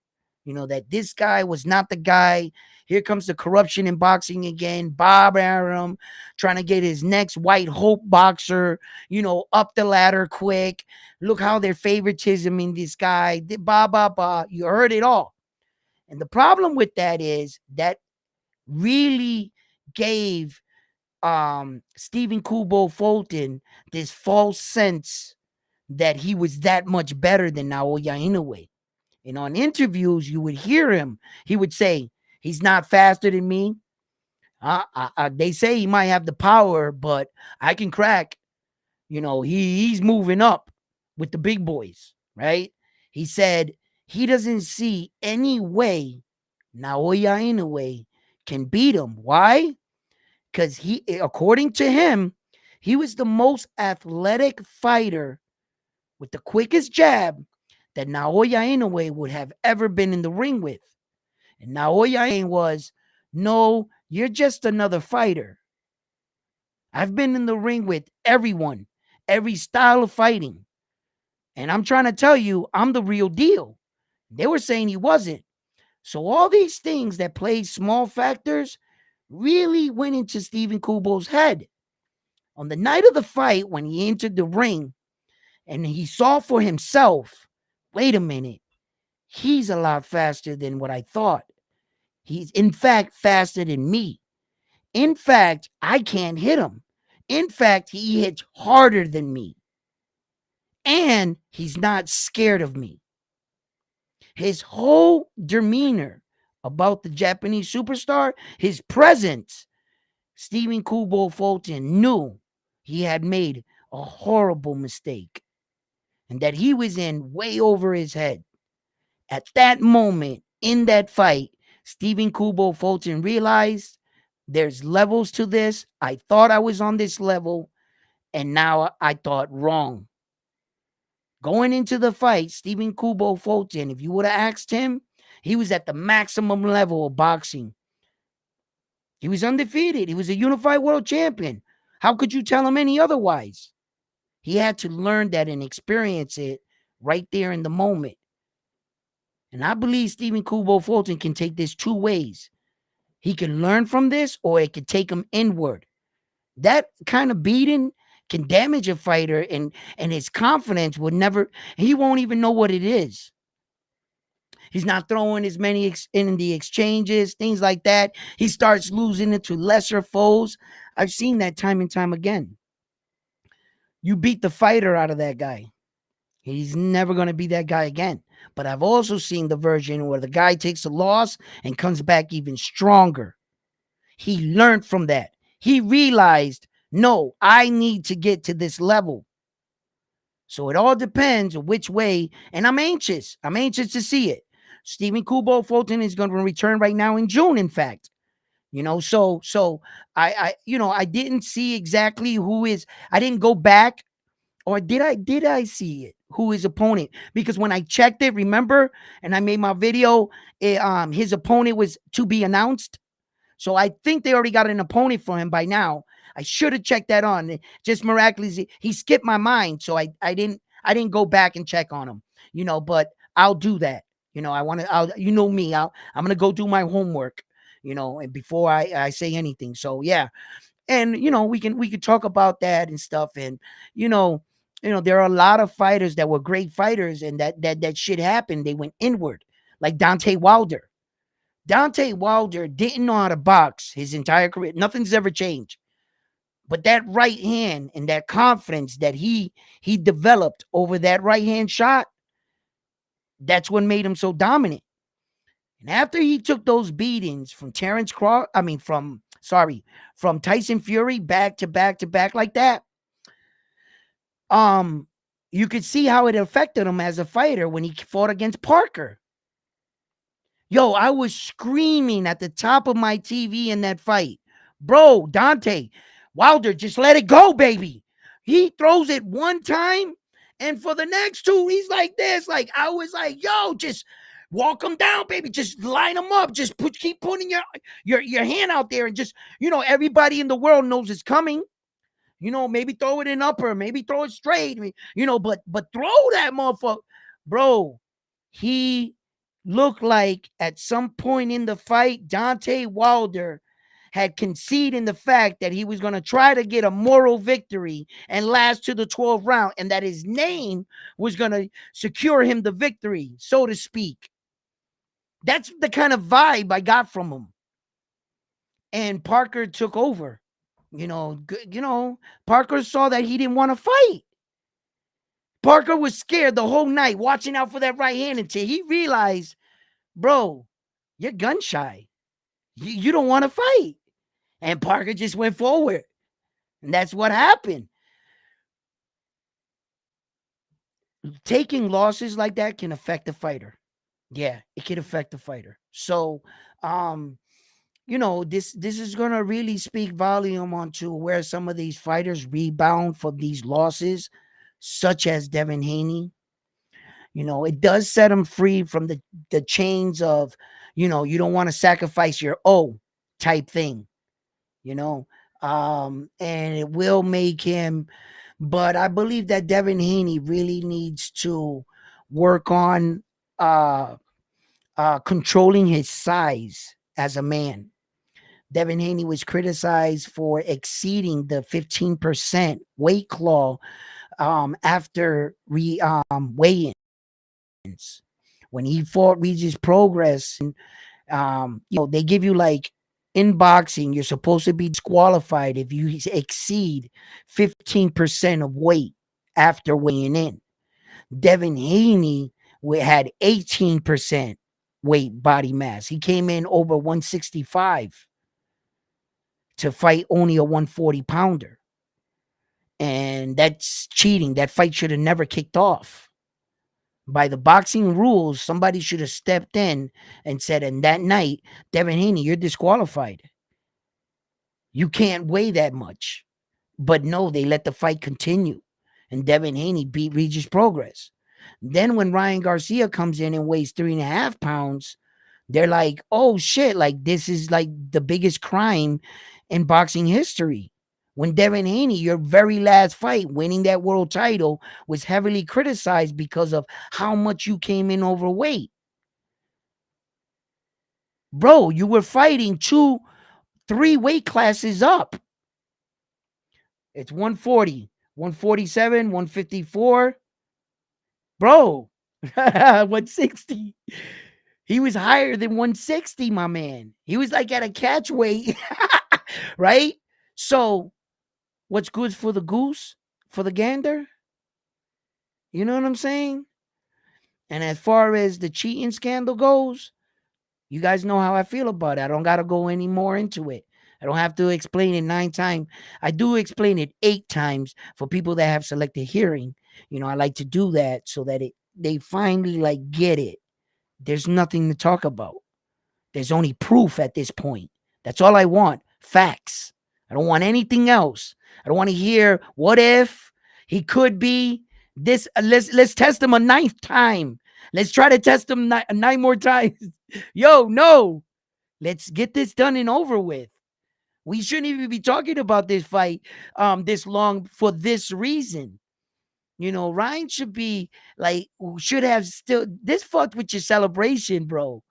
That this guy was not the guy. Here comes the corruption in boxing again. Bob Arum trying to get his next white hope boxer, up the ladder quick. Look how their favoritism in this guy. Ba ba ba. You heard it all. And the problem with that is that really gave Stephen Kubo Fulton this false sense that he was that much better than Naoya Inoue. And on interviews, you would hear him. He would say, he's not faster than me. They say he might have the power, but I can crack. He's moving up with the big boys, right? He said he doesn't see any way Naoya Inoue can beat him. Why? Because according to him, he was the most athletic fighter with the quickest jab that Naoya Inoue would have ever been in the ring with. And Naoya Inoue was, no, you're just another fighter. I've been in the ring with everyone, every style of fighting. And I'm trying to tell you, I'm the real deal. They were saying he wasn't. So all these things that played small factors really went into Stephen Kubo's head. On the night of the fight, when he entered the ring and he saw for himself, wait a minute, he's a lot faster than what I thought. He's, in fact, faster than me. In fact, I can't hit him. In fact, he hits harder than me. And he's not scared of me. His whole demeanor about the Japanese superstar, his presence, Stephen Kubo Fulton knew he had made a horrible mistake and that he was in way over his head. At that moment, in that fight, Stephen Kubo Fulton realized there's levels to this. I thought I was on this level, and now I thought wrong. Going into the fight, Stephen Kubo Fulton, if you would have asked him, he was at the maximum level of boxing. He was undefeated. He was a unified world champion. How could you tell him any otherwise? He had to learn that and experience it right there in the moment. And I believe Stephen Kubo Fulton can take this two ways. He can learn from this, or it could take him inward. That kind of beating can damage a fighter, and his confidence would never, he won't even know what it is. He's not throwing as many in the exchanges, things like that. He starts losing it to lesser foes. I've seen that time and time again. You beat the fighter out of that guy. He's never going to be that guy again. But I've also seen the version where the guy takes a loss and comes back even stronger. He learned from that. He realized, no, I need to get to this level. So it all depends on which way. And I'm anxious. I'm anxious to see it. Stephen Kubo Fulton is going to return right now in June, in fact. So I didn't see exactly who is. I didn't go back, or did I see it? Who his opponent? Because when I checked it, remember, and I made my video, his opponent was to be announced. So I think they already got an opponent for him by now. I should have checked that on. Just miraculously, he skipped my mind, so I didn't go back and check on him. But I'll do that. I want to. You know me. I'm gonna go do my homework. And before I say anything. So yeah, and we can talk about that and stuff. And there are a lot of fighters that were great fighters, and that shit happened. They went inward, like Deontay Wilder. Deontay Wilder didn't know how to box his entire career. Nothing's ever changed. But that right hand and that confidence that he developed over that right hand shot, that's what made him so dominant. And after he took those beatings from from Tyson Fury back to back to back like that, you could see how it affected him as a fighter when he fought against Parker. Yo, I was screaming at the top of my TV in that fight. Bro, Dante, Wilder, just let it go, baby. He throws it one time, and for the next two, he's like this. Like, I was like, yo, just walk him down, baby. Just line him up. Just keep putting your hand out there, and just, everybody in the world knows it's coming. Maybe throw it in upper, maybe throw it straight, but throw that motherfucker. Bro, he looked like at some point in the fight, Deontay Wilder had conceded in the fact that he was going to try to get a moral victory and last to the 12th round, and that his name was going to secure him the victory, so to speak. That's the kind of vibe I got from him. And Parker took over. Parker saw that he didn't want to fight. Parker was scared the whole night, watching out for that right hand until he realized, bro, you're gun shy. You don't want to fight. And Parker just went forward. And that's what happened. Taking losses like that can affect the fighter. Yeah, it can affect the fighter. So, this is going to really speak volume onto where some of these fighters rebound from these losses, such as Devin Haney. It does set him free from the chains of, you don't want to sacrifice your O type thing, you know. And it will make him, but I believe that Devin Haney really needs to work on uh controlling his size as a man. Devin Haney was criticized for exceeding the 15% weight claw after weigh-ins. When he fought Regis Progress, and they give you, like, in boxing, you're supposed to be disqualified if you exceed 15% of weight after weighing in. Devin Haney had 18% weight body mass. He came in over 165 to fight only a 140 pounder. And that's cheating. That fight should have never kicked off. By the boxing rules, somebody should have stepped in and said, and that night, Devin Haney, you're disqualified. You can't weigh that much. But no, they let the fight continue. And Devin Haney beat Regis Progress. Then when Ryan Garcia comes in and weighs 3.5 pounds, they're like, oh shit, like this is like the biggest crime in boxing history. When Devin Haney, your very last fight, winning that world title, was heavily criticized because of how much you came in overweight. Bro, you were fighting 3 weight classes up. It's 140, 147, 154. Bro, 160. He was higher than 160, my man. He was like at a catch weight, right? So, what's good for the goose, for the gander? You know what I'm saying? And as far as the cheating scandal goes, you guys know how I feel about it. I don't got to go any more into it. I don't have to explain it 9 times. I do explain it 8 times for people that have selective hearing. I like to do that so that they finally like get it. There's nothing to talk about. There's only proof at this point. That's all I want. Facts. I don't want anything else. I don't want to hear what if he could be this. Let's test him a 9th time. Let's try to test him 9 more times. Yo, no. Let's get this done and over with. We shouldn't even be talking about this fight this long for this reason. Ryan should have still this fucked with your celebration, bro.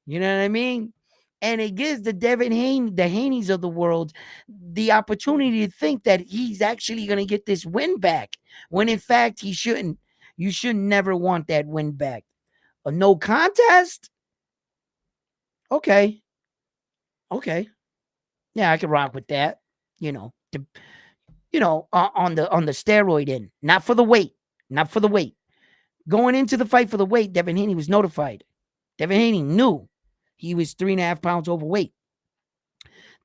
You know what I mean? And it gives the Devin Haney, the Haneys of the world, the opportunity to think that he's actually going to get this win back, when in fact he shouldn't. You should never want that win back. A no contest? Okay. Yeah, I can rock with that. On the steroid end, not for the weight. Not for the weight. Going into the fight for the weight, Devin Haney was notified. Devin Haney knew he was 3.5 pounds overweight.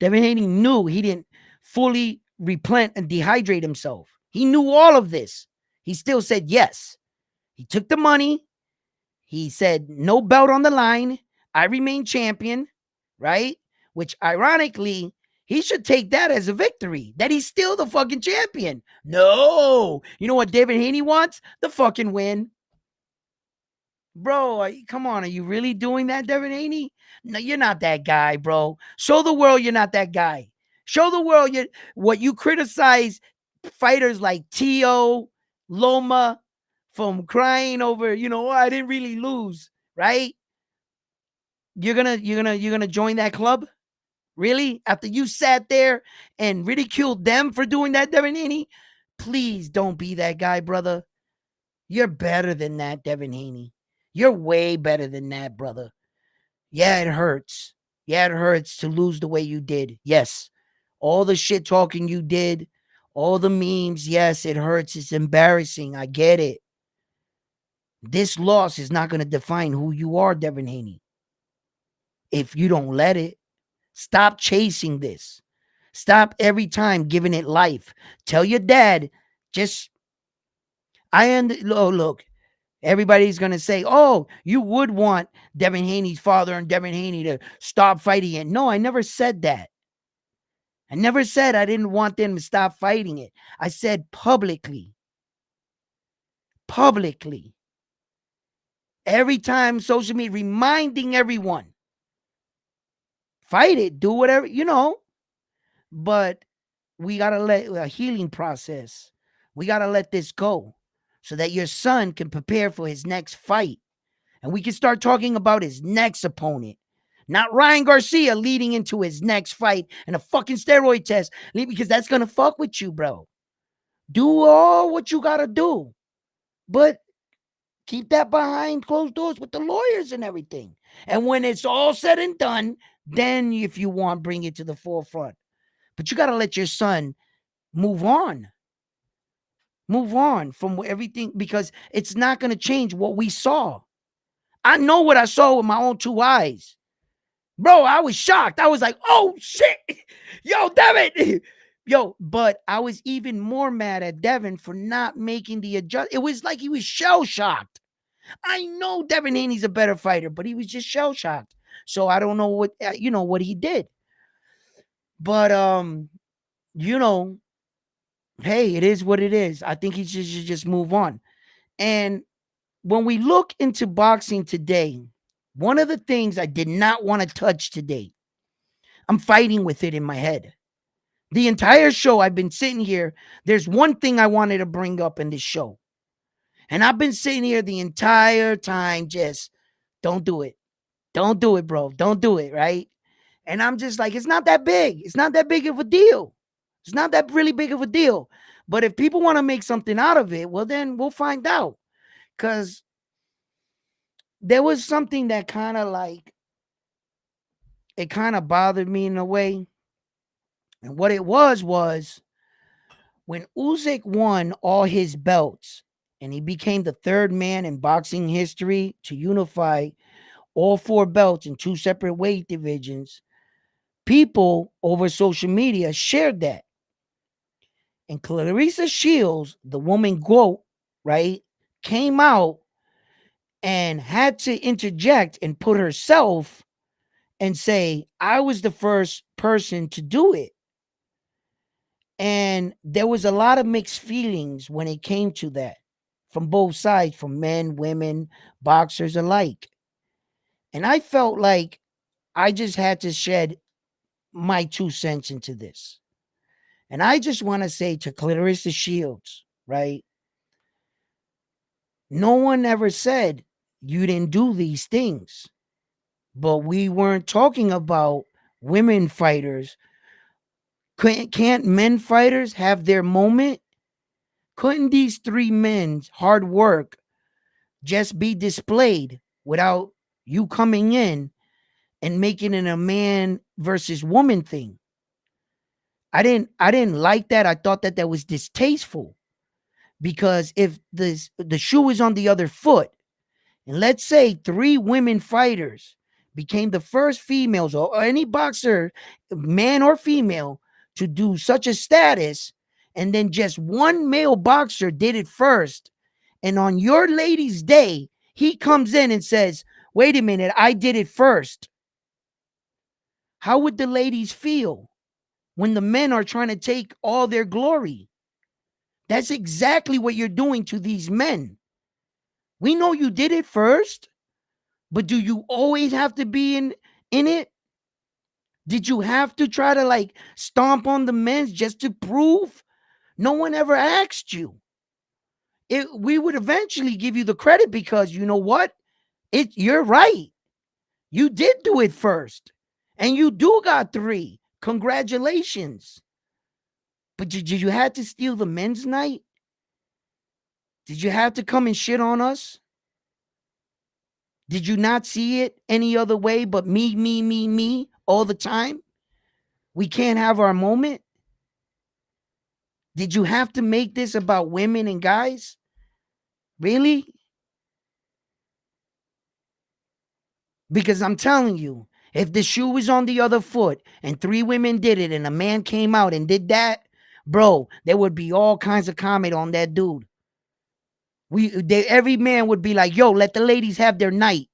Devin Haney knew he didn't fully replenish and dehydrate himself. He knew all of this. He still said yes. He took the money. He said, no belt on the line. I remain champion, right? Which ironically, he should take that as a victory, that he's still the fucking champion. No. You know what Devin Haney wants? The fucking win. Bro, come on. Are you really doing that, Devin Haney? No, you're not that guy, bro. Show the world you're not that guy. Show the world what you criticize fighters like Tio, Loma from crying over, I didn't really lose, right? You're gonna join that club? Really? After you sat there and ridiculed them for doing that, Devin Haney? Please don't be that guy, brother. You're better than that, Devin Haney. You're way better than that, brother. Yeah, it hurts. Yeah, it hurts to lose the way you did. Yes. All the shit talking you did, all the memes. Yes, it hurts. It's embarrassing. I get it. This loss is not going to define who you are, Devin Haney. If you don't let it, stop chasing this. Stop every time giving it life. Tell your dad, look, everybody's going to say, oh, you would want Devin Haney's father and Devin Haney to stop fighting it. No, I never said that. I never said I didn't want them to stop fighting it. I said publicly. Publicly. Every time social media reminding everyone, fight it, do whatever, but we got to let a healing process. We got to let this go so that your son can prepare for his next fight. And we can start talking about his next opponent. Not Ryan Garcia leading into his next fight and a fucking steroid test, because that's going to fuck with you, bro. Do all what you got to do. But keep that behind closed doors with the lawyers and everything. And when it's all said and done, then if you want, bring it to the forefront. But you got to let your son move on. Move on from everything, because it's not going to change what we saw. I know what I saw with my own two eyes. Bro, I was shocked. I was like, oh shit. Yo, Devin. Yo, but I was even more mad at Devin for not making the adjust. It was like he was shell shocked. I know Devin Haney's a better fighter, but he was just shell shocked. So I don't know what he did. But hey, it is what it is. I think he should just move on. And when we look into boxing today, one of the things I did not want to touch today, I'm fighting with it in my head. The entire show, I've been sitting here. There's one thing I wanted to bring up in this show. And I've been sitting here the entire time, just don't do it. Don't do it, bro. Don't do it, right? And I'm just like, it's not that big. It's not that big of a deal. It's not that really big of a deal. But if people want to make something out of it, well, then we'll find out. Because there was something that it kind of bothered me in a way. And what it was when Usyk won all his belts and he became the third man in boxing history to unify all four belts in two separate weight divisions, people over social media shared that. And Clarissa Shields, the woman GOAT, right, came out and had to interject and put herself and say, I was the first person to do it. And there was a lot of mixed feelings when it came to that from both sides, from men, women, boxers alike. And I felt like I just had to shed my 2 cents into this. And I just want to say to Clarissa Shields, right? No one ever said you didn't do these things, but we weren't talking about women fighters. Can't men fighters have their moment? Couldn't these three men's hard work just be displayed without you coming in and making it a man versus woman thing? I didn't like that. I thought that was distasteful, because if the shoe is on the other foot, and let's say three women fighters became the first females, or any boxer, man or female, to do such a status, and then just one male boxer did it first, and on your lady's day, he comes in and says, wait a minute, I did it first. How would the ladies feel when the men are trying to take all their glory? That's exactly what you're doing to these men. We know you did it first, but do you always have to be in it? Did you have to try to stomp on the men just to prove? No one ever asked you. We would eventually give you the credit, because you know what? You're right. You did do it first. And you do got three. Congratulations. But did you have to steal the men's night? Did you have to come and shit on us? Did you not see it any other way but me all the time? We can't have our moment? Did you have to make this about women and guys? Really? Because I'm telling you, if the shoe was on the other foot and three women did it and a man came out and did that, bro, there would be all kinds of comment on that dude. Every man would be like, yo, let the ladies have their night.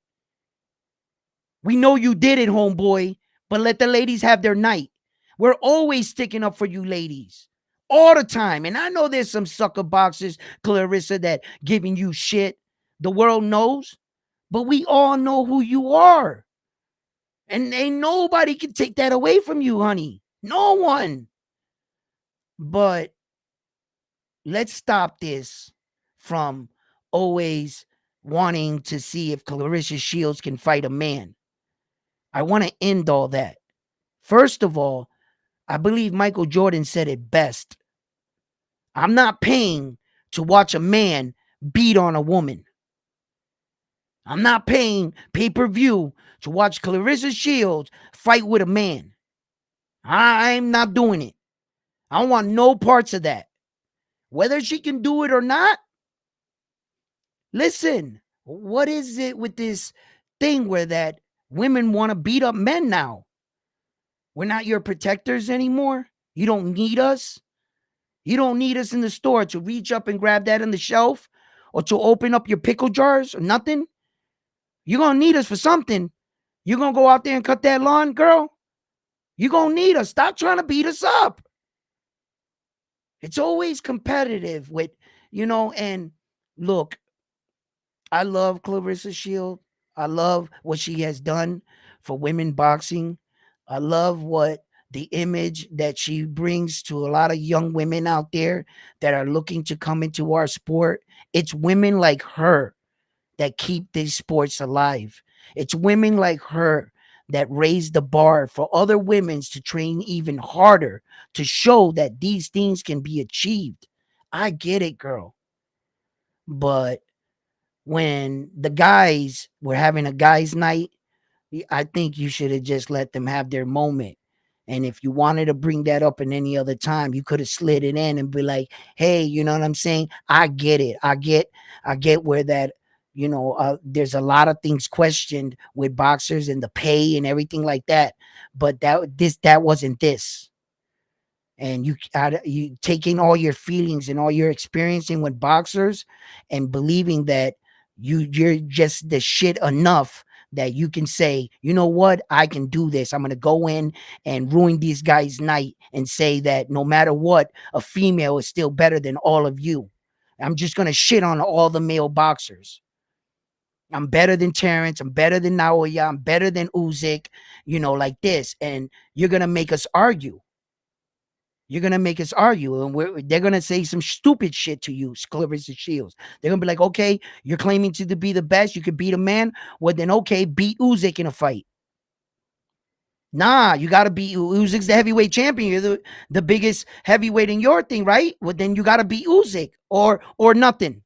We know you did it, homeboy, but let the ladies have their night. We're always sticking up for you ladies. All the time. And I know there's some sucker boxers, Clarissa, that giving you shit. The world knows. But we all know who you are. And ain't nobody can take that away from you, honey. No one. But let's stop this from always wanting to see if Clarissa Shields can fight a man. I want to end all that. First of all, I believe Michael Jordan said it best. I'm not paying to watch a man beat on a woman. I'm not paying pay-per-view to watch Clarissa Shields fight with a man. I'm not doing it. I don't want no parts of that. Whether she can do it or not, listen, what is it with this thing where that women want to beat up men now? We're not your protectors anymore. You don't need us. You don't need us in the store to reach up and grab that on the shelf or to open up your pickle jars or nothing. You're going to need us for something. You're going to go out there and cut that lawn, girl. You're going to need us. Stop trying to beat us up. It's always competitive with, and look, I love Clarissa Shield. I love what she has done for women boxing. I love what the image that she brings to a lot of young women out there that are looking to come into our sport. It's women like her that keep these sports alive. It's women like her that raise the bar for other women to train even harder to show that these things can be achieved. I get it, girl. But when the guys were having a guys' night, I think you should have just let them have their moment. And if you wanted to bring that up in any other time, you could have slid it in and be like, "Hey, you know what I'm saying? I get it. I get where that, there's a lot of things questioned with boxers and the pay and everything like that. But that wasn't this. And you taking all your feelings and all your experiencing with boxers and believing that you're just the shit enough that you can say, you know what, I can do this. I'm gonna go in and ruin these guys' night and say that no matter what, a female is still better than all of you. I'm just gonna shit on all the male boxers. I'm better than Terrence. I'm better than Naoya. I'm better than Usyk, like this. And you're gonna make us argue. You're gonna make us argue, and they're gonna say some stupid shit to you, Clarissa Shields. They're gonna be like, "Okay, you're claiming to be the best. You could beat a man. Well, then okay, beat Usyk in a fight." Nah, you gotta beat Usyk's the heavyweight champion. You're the biggest heavyweight in your thing, right? Well, then you gotta beat Usyk or nothing.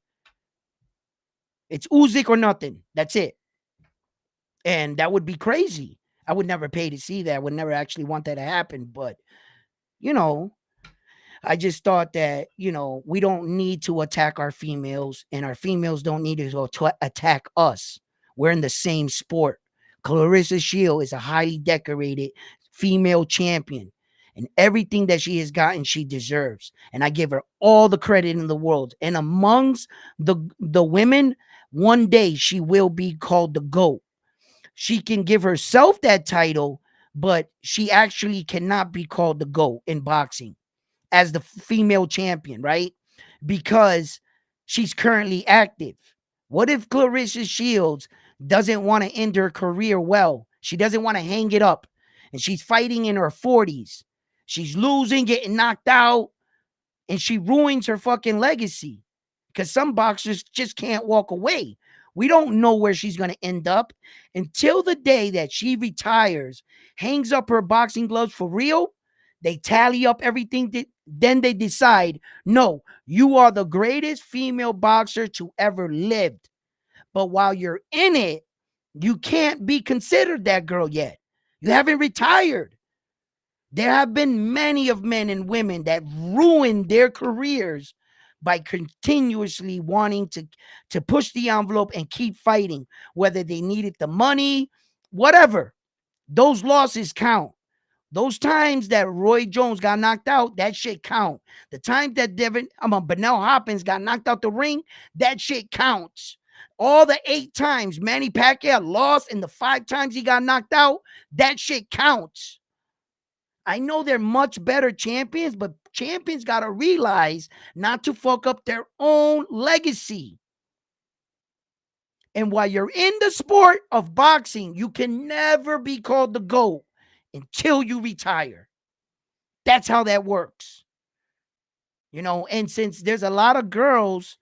It's Usyk or nothing. That's it. And that would be crazy. I would never pay to see that. I would never actually want that to happen. But you know, I just thought that, we don't need to attack our females and our females don't need to attack us. We're in the same sport. Clarissa Shield is a highly decorated female champion. And everything that she has gotten, she deserves. And I give her all the credit in the world. And amongst the women, one day she will be called the GOAT. She can give herself that title, but she actually cannot be called the GOAT in boxing as the female champion, right? Because she's currently active. What if Clarissa Shields doesn't want to end her career well? She doesn't want to hang it up. And she's fighting in her 40s. She's losing, getting knocked out, and she ruins her fucking legacy. Because some boxers just can't walk away. We don't know where she's going to end up until the day that she retires, hangs up her boxing gloves for real. They tally up everything. Then they decide, no, you are the greatest female boxer to ever lived. But while you're in it, you can't be considered that girl yet. You haven't retired. There have been many of men and women that ruined their careers by continuously wanting to push the envelope and keep fighting, whether they needed the money, whatever. Those losses count. Those times that Roy Jones got knocked out, that shit count. The time that Bernell Hopkins got knocked out the ring, that shit counts. All the 8 times Manny Pacquiao lost and the 5 times he got knocked out, that shit counts. I know they're much better champions, but champions got to realize not to fuck up their own legacy. And while you're in the sport of boxing, you can never be called the GOAT until you retire. That's how that works. And since there's a lot of girls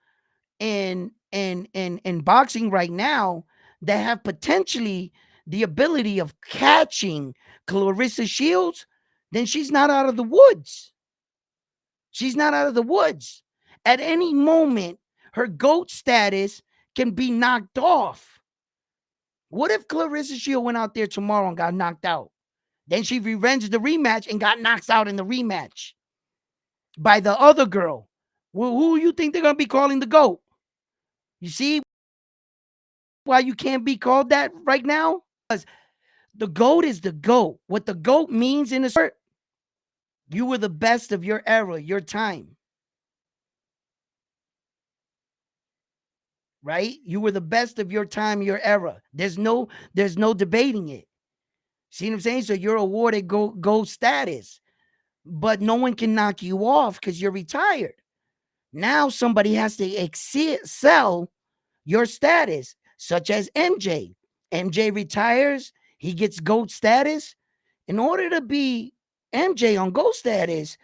in boxing right now that have potentially the ability of catching Clarissa Shields, then she's not out of the woods. She's not out of the woods. At any moment, her GOAT status can be knocked off. What if Clarissa Shields went out there tomorrow and got knocked out? Then she revenged the rematch and got knocked out in the rematch by the other girl. Well, who you think they're going to be calling the GOAT? You see why you can't be called that right now? Because the GOAT is the GOAT. What the GOAT means in the sport, you were the best of your era, your time. Right? You were the best of your time, your era. There's no debating it. See what I'm saying? So you're awarded GOAT status, but no one can knock you off because you're retired. Now somebody has to excel your status, such as MJ. MJ retires, he gets GOAT status. In order to be MJ on GOAT status,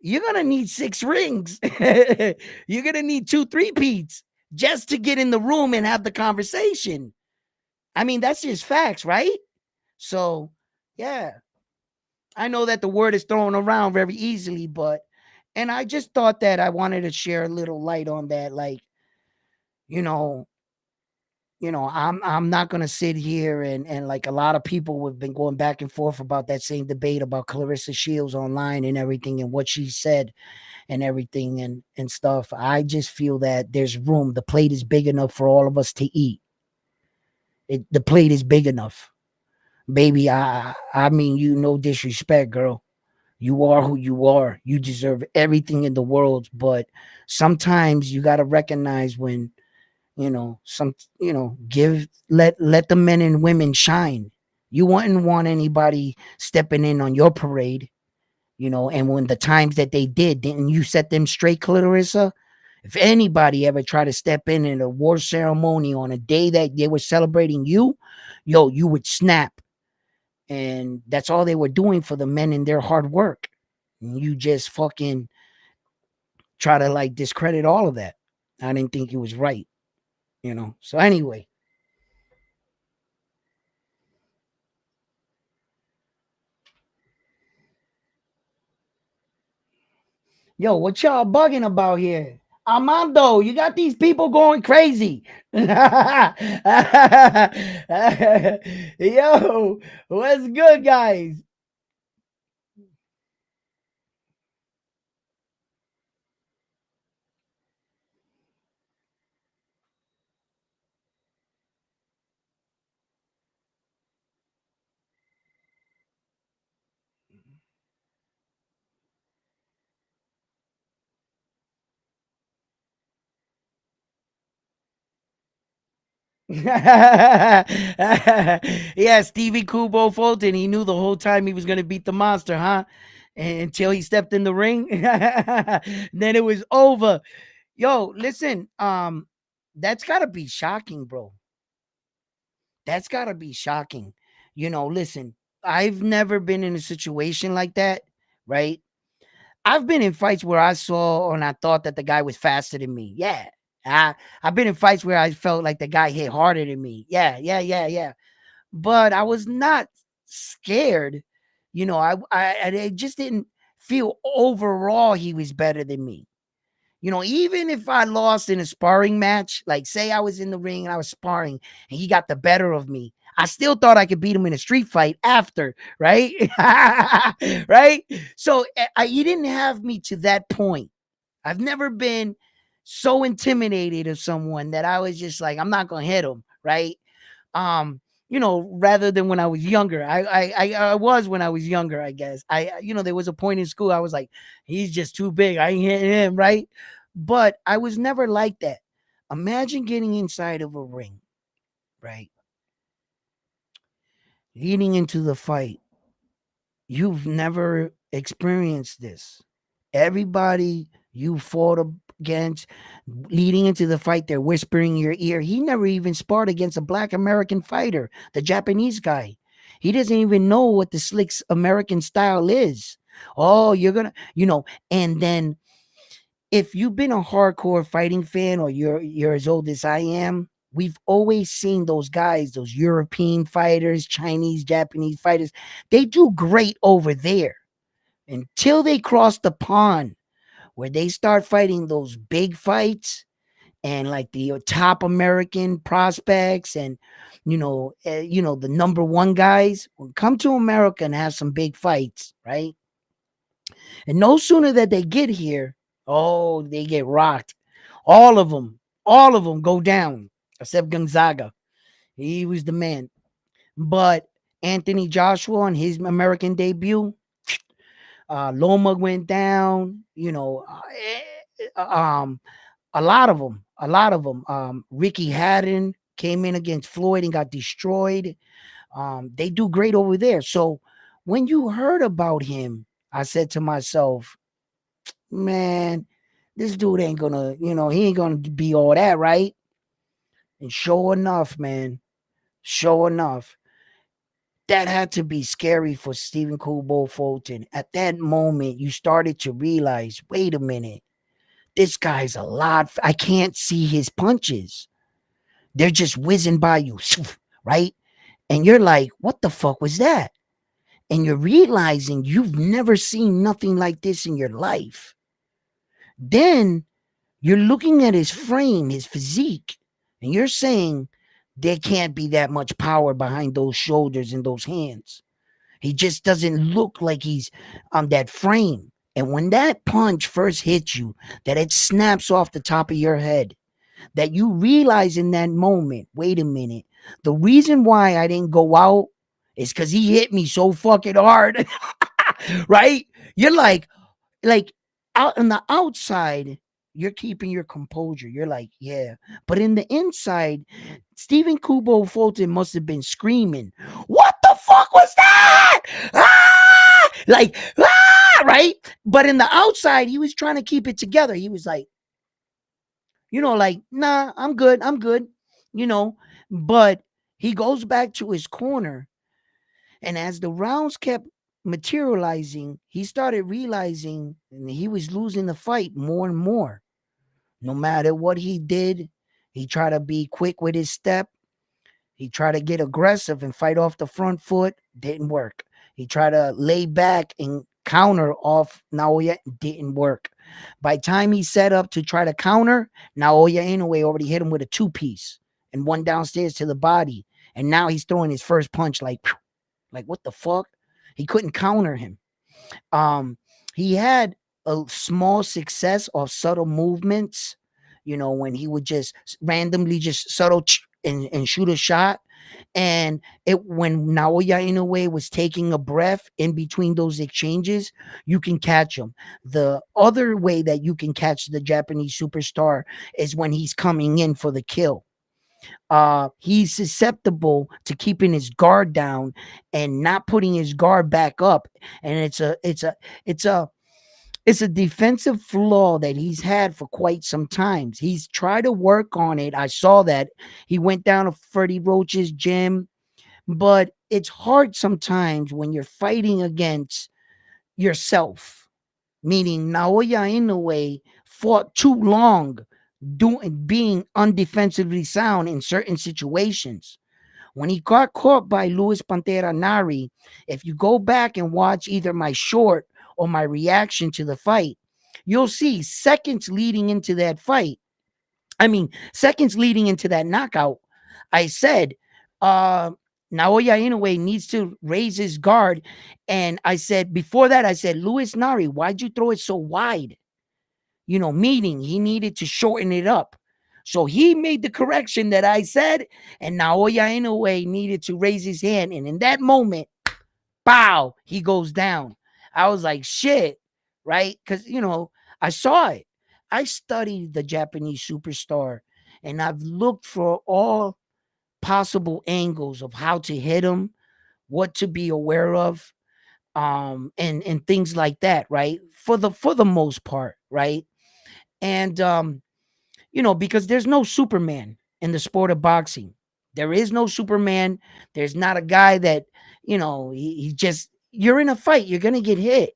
you're going to need 6 rings. You're going to need 2 3-peats just to get in the room and have the conversation. I mean, that's just facts, right? So, yeah. I know that the word is thrown around very easily, and I just thought that I wanted to share a little light on that. Like, you know, I'm not gonna sit here and like a lot of people have been going back and forth about that same debate about Clarissa Shields online and everything and what she said and everything and stuff. I just feel that there's room. The plate is big enough for all of us to eat. The plate is big enough. Baby, I mean you no disrespect, girl. You are who you are. You deserve everything in the world, but sometimes you gotta recognize when give let the men and women shine. You wouldn't want anybody stepping in on your parade, and when the times that they didn't you set them straight, Clarissa? If anybody ever tried to step in a war ceremony on a day that they were celebrating you, you would snap. And that's all they were doing for the men in their hard work. And you just fucking try to like discredit all of that. I didn't think it was right, So anyway, yo, what y'all bugging about here? Armando, you got these people going crazy. Yo, what's good, guys? Yeah, Stevie Kubo Fulton. He knew the whole time he was going to beat the monster, huh? Until he stepped in the ring. Then it was over. Yo, listen, that's got to be shocking, bro. That's got to be shocking. Listen, I've never been in a situation like that, right? I've been in fights where I saw and I thought that the guy was faster than me. Yeah. I've been in fights where I felt like the guy hit harder than me. Yeah, yeah, yeah, yeah. But I was not scared. I just didn't feel overall he was better than me. Even if I lost in a sparring match, like say I was in the ring and I was sparring and he got the better of me, I still thought I could beat him in a street fight after, right? Right? So he didn't have me to that point. I've never been so intimidated of someone that I was just like, I'm not gonna hit him, right? Rather than when I was younger. I was when I was younger, I guess. There was a point in school I was like, he's just too big. I ain't hitting him, right? But I was never like that. Imagine getting inside of a ring, right? Leading into the fight. You've never experienced this. Everybody you fought against. Leading into the fight, they're whispering in your ear. He never even sparred against a black American fighter, the Japanese guy. He doesn't even know what the slick American style is. Oh, you're gonna, and then if you've been a hardcore fighting fan or you're as old as I am, we've always seen those guys, those European fighters, Chinese, Japanese fighters. They do great over there until they cross the pond where they start fighting those big fights and like the top American prospects and the number one guys will come to America and have some big fights, right? And no sooner that they get here, oh, they get rocked. All of them, go down except Gonzaga. He was the man. But Anthony Joshua on his American debut, Loma went down. A lot of them. Ricky Haddon came in against Floyd and got destroyed. They do great over there. So when you heard about him, I said to myself, man, this dude ain't gonna, he ain't gonna be all that, right? And sure enough, man, that had to be scary for Stephen Kubo Fulton. At that moment, you started to realize, wait a minute, this guy's a lot. I can't see his punches. They're just whizzing by you, right? And you're like, what the fuck was that? And you're realizing you've never seen nothing like this in your life. Then you're looking at his frame, his physique, and you're saying there can't be that much power behind those shoulders and those hands. He just doesn't look like he's on that frame. And when that punch first hits you, that it snaps off the top of your head, that you realize in that moment, wait a minute, the reason why I didn't go out is because he hit me so fucking hard. Right? You're like out on the outside, you're keeping your composure. You're like, yeah. But in the inside, Stephen Kubo Fulton must have been screaming, what the fuck was that? Ah! Like, ah! Right? But in the outside, he was trying to keep it together. He was like, nah, I'm good. But he goes back to his corner. And as the rounds kept materializing, he started realizing he was losing the fight more and more. No matter what he did, he tried to be quick with his step. He tried to get aggressive and fight off the front foot. Didn't work. He tried to lay back and counter off Naoya. Didn't work. By the time he set up to try to counter, Naoya Inoue already hit him with a two-piece and one downstairs to the body. And now he's throwing his first punch like what the fuck? He couldn't counter him. He had a small success of subtle movements, when he would just randomly just subtle and shoot a shot. And when Naoya Inoue was taking a breath in between those exchanges, you can catch him. The other way that you can catch the Japanese superstar is when he's coming in for the kill. He's susceptible to keeping his guard down and not putting his guard back up. And it's a defensive flaw that he's had for quite some time. He's tried to work on it. I saw that. He went down to Freddie Roach's gym, but it's hard sometimes when you're fighting against yourself. Meaning Naoya Inoue fought too long being undefensively sound in certain situations. When he got caught by Luis Pantera Nari, if you go back and watch either my short or my reaction to the fight, you'll see seconds leading into that knockout, I said, Naoya Inoue needs to raise his guard. And I said, before that, I said, Luis Nari, why'd you throw it so wide? Meaning he needed to shorten it up. So he made the correction that I said, and Naoya Inoue needed to raise his hand. And in that moment, bow, he goes down. I was like, shit, right? Because, I saw it. I studied the Japanese superstar, and I've looked for all possible angles of how to hit him, what to be aware of, and things like that, right? For the most part, right? And because there's no Superman in the sport of boxing. There is no Superman. There's not a guy that, he just, you're in a fight, you're going to get hit,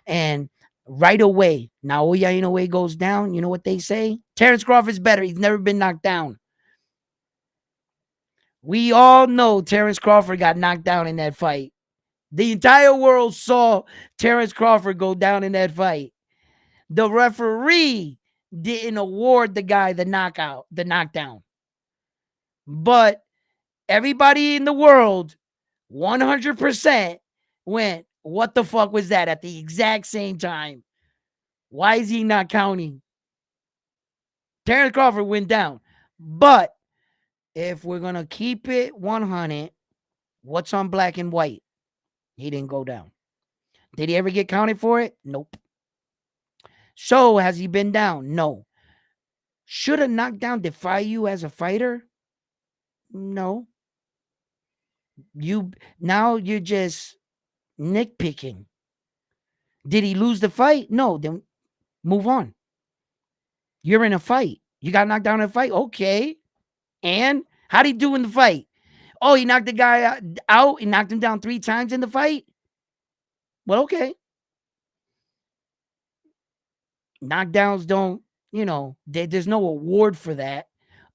and right away, Naoya Inoue goes down. You know what they say? Terrence Crawford's better. He's never been knocked down. We all know Terrence Crawford got knocked down in that fight. The entire world saw Terrence Crawford go down in that fight. The referee didn't award the guy the knockdown. But everybody in the world, 100% went, what the fuck was that at the exact same time? Why is he not counting? Terrence Crawford went down. But if we're going to keep it 100, what's on black and white? He didn't go down. Did he ever get counted for it? Nope. So has he been down? No. Should a knockdown defy you as a fighter? No. You're just nitpicking. Did he lose the fight? No. Then move on. You're in a fight. You got knocked down in a fight? Okay. And how'd he do in the fight? Oh, he knocked the guy out. He knocked him down 3 times in the fight? Well, okay. Knockdowns don't, there's no award for that.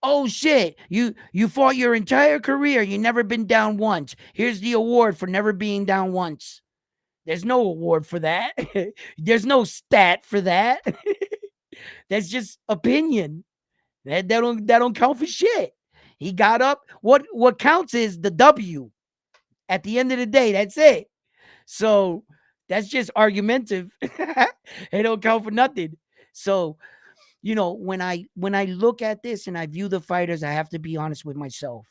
Oh shit, you fought your entire career, you never been down once. Here's the award for never being down once. There's no award for that. There's no stat for that. That's just opinion. That don't count for shit. He got up. What counts is the W. At the end of the day, that's it. So that's just argumentative. It don't count for nothing. So, when I look at this and I view the fighters, I have to be honest with myself.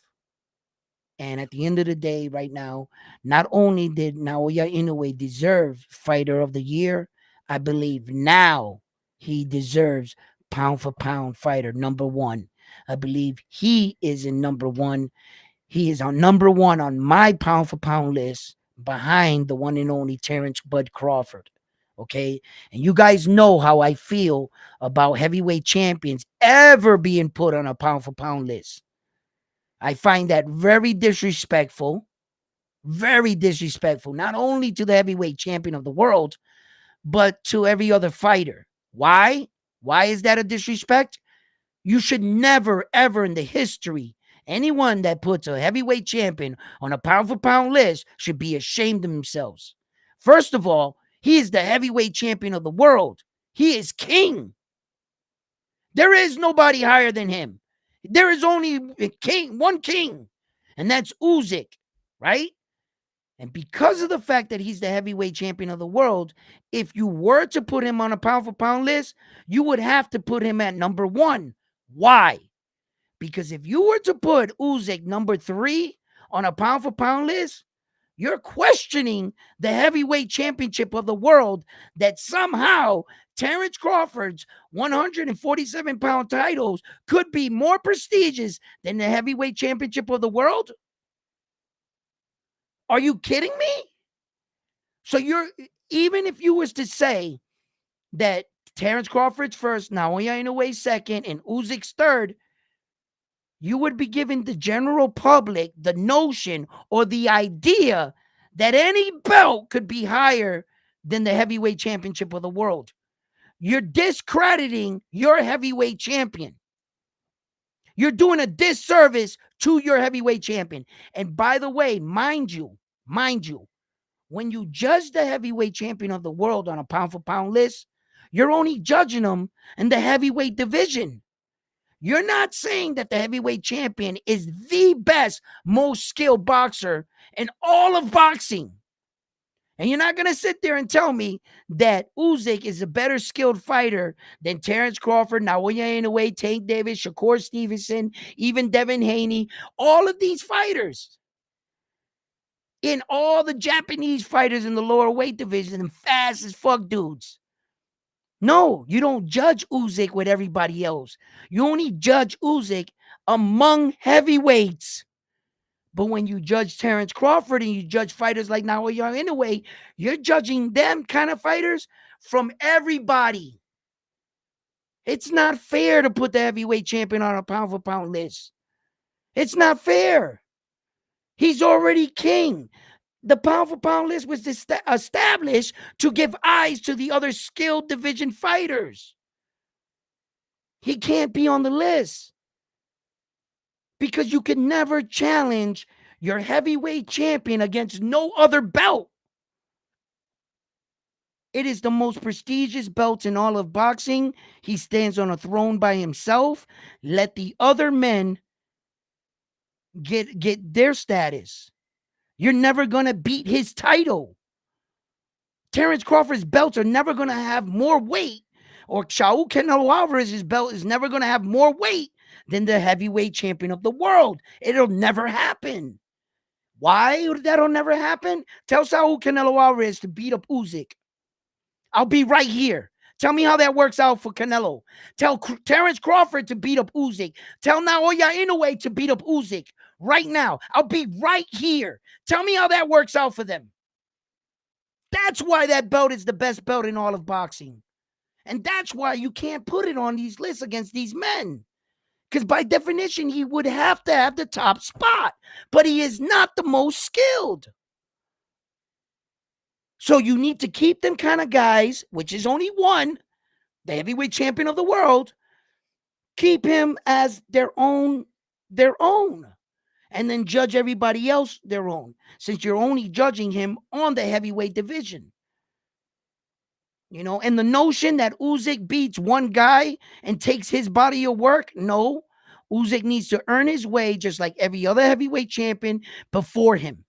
And at the end of the day, right now, not only did Naoya Inoue deserve Fighter of the Year, I believe now he deserves pound for pound fighter number 1. I believe he is in number 1. He is on number 1 on my pound for pound list, behind the one and only Terrence Bud Crawford. Okay. And you guys know how I feel about heavyweight champions ever being put on a pound for pound list. I find that very disrespectful, not only to the heavyweight champion of the world, but to every other fighter. Why? Why is that a disrespect? You should never, ever in the history, anyone that puts a heavyweight champion on a pound for pound list should be ashamed of themselves. First of all, he is the heavyweight champion of the world. He is king. There is nobody higher than him. There is only one king, and that's Usyk, right? And because of the fact that he's the heavyweight champion of the world, if you were to put him on a pound for pound list, you would have to put him at number 1. Why? Because if you were to put Usyk number 3 on a pound for pound list, you're questioning the heavyweight championship of the world that somehow Terrence Crawford's 147-pound titles could be more prestigious than the heavyweight championship of the world? Are you kidding me? So even if you was to say that Terrence Crawford's first, Naoya Inoue second, and Usyk's third, you would be giving the general public the notion or the idea that any belt could be higher than the heavyweight championship of the world. You're discrediting your heavyweight champion. You're doing a disservice to your heavyweight champion. And by the way, mind you, when you judge the heavyweight champion of the world on a pound for pound list, you're only judging them in the heavyweight division. You're not saying that the heavyweight champion is the best, most skilled boxer in all of boxing. And you're not going to sit there and tell me that Usyk is a better skilled fighter than Terrence Crawford, Naoya Inoue, Tank Davis, Shakur Stevenson, even Devin Haney, all of these fighters. In all the Japanese fighters in the lower weight division, and fast as fuck dudes. No, you don't judge Usyk with everybody else. You only judge Usyk among heavyweights. But when you judge Terrence Crawford and you judge fighters like Naoya Inoue, you're judging them kind of fighters from everybody. It's not fair to put the heavyweight champion on a pound for pound list. It's not fair. He's already king. The pound for pound list was established to give eyes to the other skilled division fighters. He can't be on the list because you can never challenge your heavyweight champion against no other belt. It is the most prestigious belt in all of boxing. He stands on a throne by himself. Let the other men get their status. You're never going to beat his title. Terrence Crawford's belts are never going to have more weight, or Saul Canelo Alvarez's belt is never going to have more weight than the heavyweight champion of the world. It'll never happen. Why that'll never happen? Tell Saul Canelo Alvarez to beat up Usyk. I'll be right here. Tell me how that works out for Canelo. Tell Terrence Crawford to beat up Usyk. Tell Naoya Inoue to beat up Usyk right now. I'll be right here. Tell me how that works out for them. That's why that belt is the best belt in all of boxing. And that's why you can't put it on these lists against these men. Because by definition, he would have to have the top spot. But he is not the most skilled. So you need to keep them kind of guys, which is only one, the heavyweight champion of the world. Keep him as their own. And then judge everybody else their own, since you're only judging him on the heavyweight division. You know, and the notion that Usyk beats one guy and takes his body of work, no. Usyk needs to earn his way just like every other heavyweight champion before him.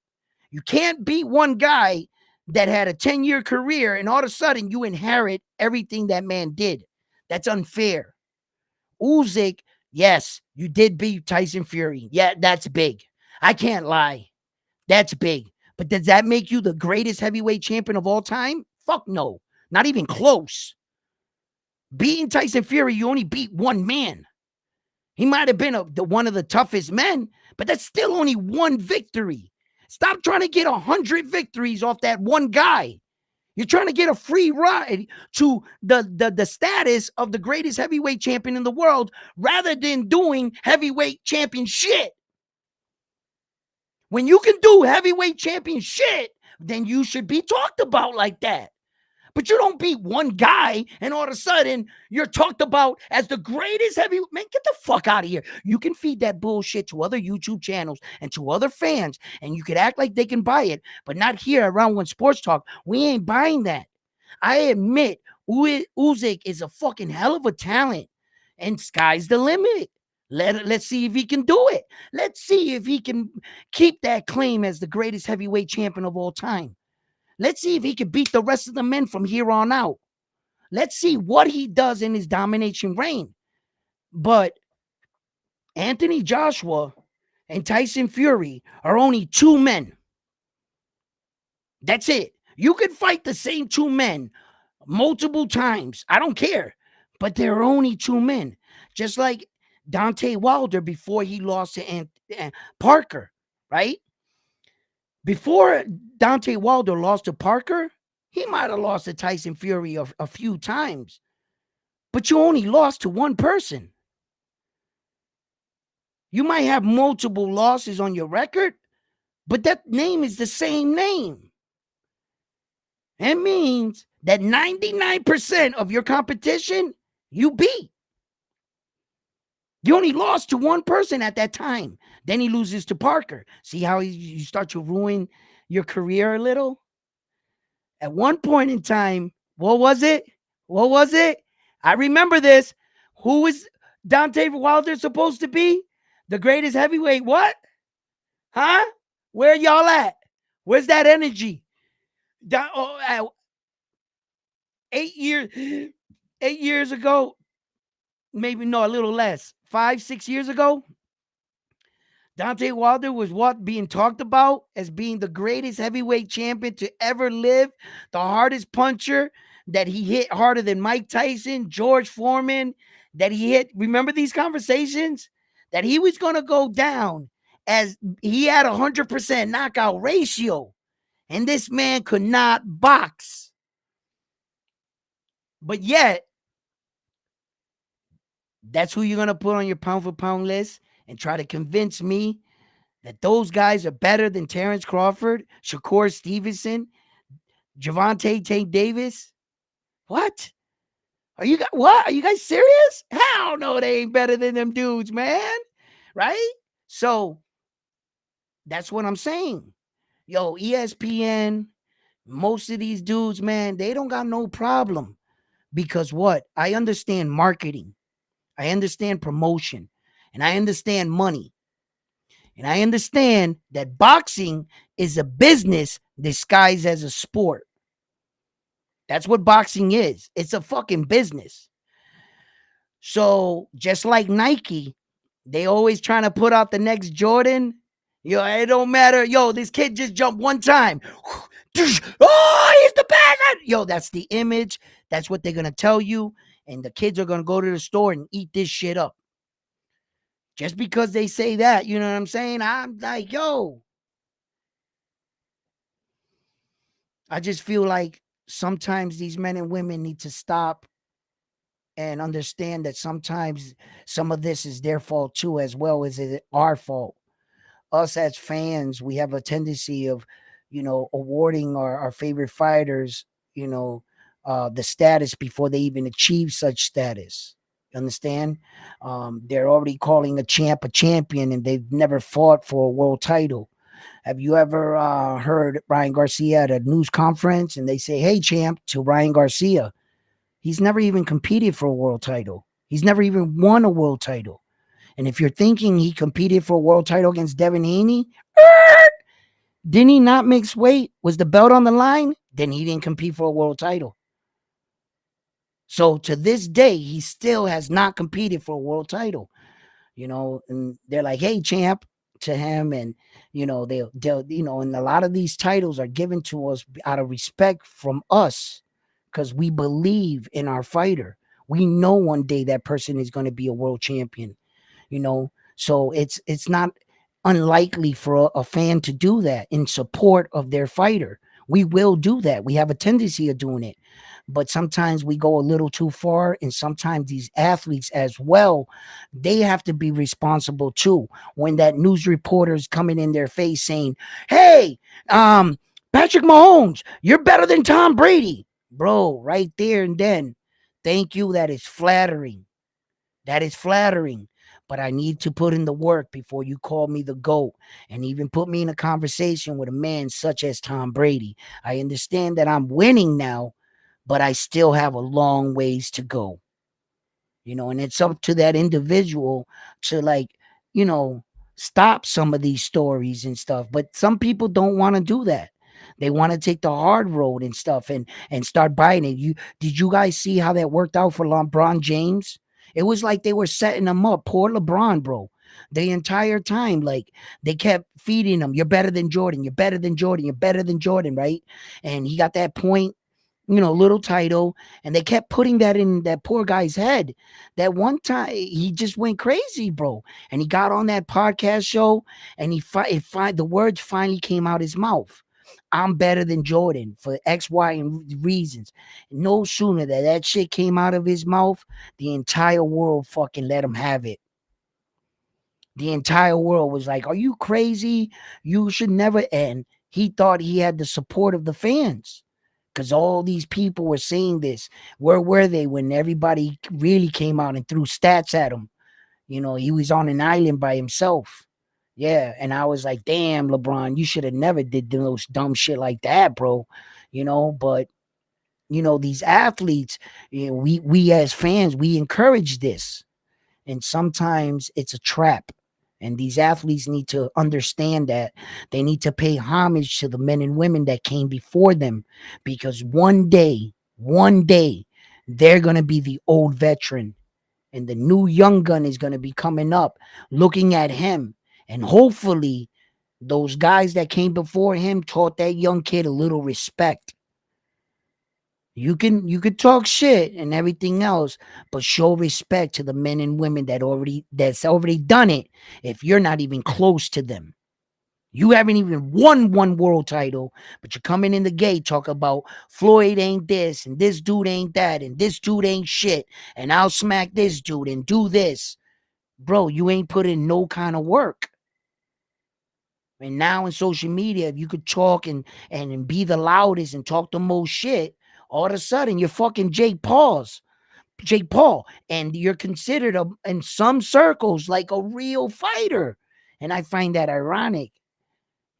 You can't beat one guy that had a 10-year career and all of a sudden you inherit everything that man did. That's unfair. Usyk, yes, you did beat Tyson Fury. Yeah, that's big. I can't lie. That's big. But does that make you the greatest heavyweight champion of all time? Fuck no. Not even close. Beating Tyson Fury, you only beat one man. He might have been one of the toughest men, but that's still only one victory. Stop trying to get 100 victories off that one guy. You're trying to get a free ride to the status of the greatest heavyweight champion in the world rather than doing heavyweight champion shit. When you can do heavyweight champion shit, then you should be talked about like that. But you don't beat one guy and all of a sudden you're talked about as the greatest heavyweight. Man, get the fuck out of here. You can feed that bullshit to other YouTube channels and to other fans, and you could act like they can buy it, but not here around One Sports Talk. We ain't buying that. I admit Usyk is a fucking hell of a talent, and sky's the limit. Let's see if he can do it. Let's see if he can keep that claim as the greatest heavyweight champion of all time. Let's see if he can beat the rest of the men from here on out. Let's see what he does in his domination reign. But Anthony Joshua and Tyson Fury are only two men. That's it. You can fight the same two men multiple times. I don't care. But there are only two men. Just like Deontay Wilder before he lost to Parker, right? Before Deontay Wilder lost to Parker, he might have lost to Tyson Fury a few times. But you only lost to one person. You might have multiple losses on your record, but that name is the same name. It means that 99% of your competition, you beat. You only lost to one person at that time. Then he loses to Parker. See how you start to ruin your career a little? At one point in time, what was it? I remember this. Who was Deontay Wilder supposed to be? The greatest heavyweight what? Huh? Where y'all at? Where's that energy? 8 years ago, maybe no, a little less. 5-6 years ago, Deontay Wilder was being talked about as being the greatest heavyweight champion to ever live, the hardest puncher, that he hit harder than Mike Tyson, George Foreman, that he hit. Remember these conversations? That he was going to go down as he had 100% knockout ratio, and this man could not box. But yet, That's who you're going to put on your pound for pound list and try to convince me that those guys are better than Terrence Crawford, Shakur Stevenson, Javante Tank Davis? What? What? Are you guys serious? Hell no, they ain't better than them dudes, man. Right? So that's what I'm saying. Yo, ESPN, most of these dudes, man, they don't got no problem. Because what? I understand marketing. I understand promotion. And I understand money. And I understand that boxing is a business disguised as a sport. That's what boxing is. It's a fucking business. So just like Nike, they always trying to put out the next Jordan. Yo, it don't matter. Yo, this kid just jumped one time. Oh, he's the best. Yo, that's the image. That's what they're going to tell you. And the kids are going to go to the store and eat this shit up. Just because they say that, you know what I'm saying? I'm like, yo. I just feel like sometimes these men and women need to stop and understand that sometimes some of this is their fault too, as well as it our fault. Us as fans, we have a tendency of, awarding our favorite fighters, the status before they even achieve such status. You understand? They're already calling a champ a champion and they've never fought for a world title. Have you ever heard Ryan Garcia at a news conference and they say, "Hey, champ," to Ryan Garcia? He's never even competed for a world title. He's never even won a world title. And if you're thinking he competed for a world title against Devin Haney, didn't he not mix weight? Was the belt on the line? Then he didn't compete for a world title. So to this day, he still has not competed for a world title. And they're like, "Hey, champ," to him, and they'll and a lot of these titles are given to us out of respect from us because we believe in our fighter. We know one day that person is going to be a world champion. So it's not unlikely for a fan to do that in support of their fighter. We will do that. We have a tendency of doing it. But sometimes we go a little too far, and sometimes these athletes as well, they have to be responsible too. When that news reporter is coming in their face saying, "Hey, Patrick Mahomes, you're better than Tom Brady." Bro, right there and then, thank you. That is flattering. That is flattering. But I need to put in the work before you call me the GOAT and even put me in a conversation with a man such as Tom Brady. I understand that I'm winning now, but I still have a long ways to go. And it's up to that individual to stop some of these stories and stuff. But some people don't want to do that. They want to take the hard road and stuff and start buying it. Did you guys see how that worked out for LeBron James? It was like they were setting him up. Poor LeBron, bro. The entire time, like they kept feeding him. "You're better than Jordan. You're better than Jordan. You're better than Jordan," right? And he got that point, little title, and they kept putting that in that poor guy's head. That one time he just went crazy, bro. And he got on that podcast show, and the words finally came out his mouth. "I'm better than Jordan for X, Y, and reasons." No sooner that shit came out of his mouth, the entire world fucking let him have it. The entire world was like, "Are you crazy? You should never end." He thought he had the support of the fans because all these people were saying this. Where were they when everybody really came out and threw stats at him? He was on an island by himself. Yeah, and I was like, "Damn, LeBron, you should have never did those dumb shit like that, bro." But these athletes, we as fans, we encourage this, and sometimes it's a trap. And these athletes need to understand that they need to pay homage to the men and women that came before them, because one day, they're going to be the old veteran, and the new young gun is going to be coming up looking at him. And hopefully those guys that came before him taught that young kid a little respect. You could talk shit and everything else, but show respect to the men and women that's already done it if you're not even close to them. You haven't even won one world title, but you're coming in the gate talk about Floyd ain't this and this dude ain't that and this dude ain't shit and I'll smack this dude and do this. Bro, you ain't put in no kind of work. And now in social media, if you could talk and be the loudest and talk the most shit, all of a sudden you're fucking Jake Paul, and you're considered in some circles like a real fighter. And I find that ironic,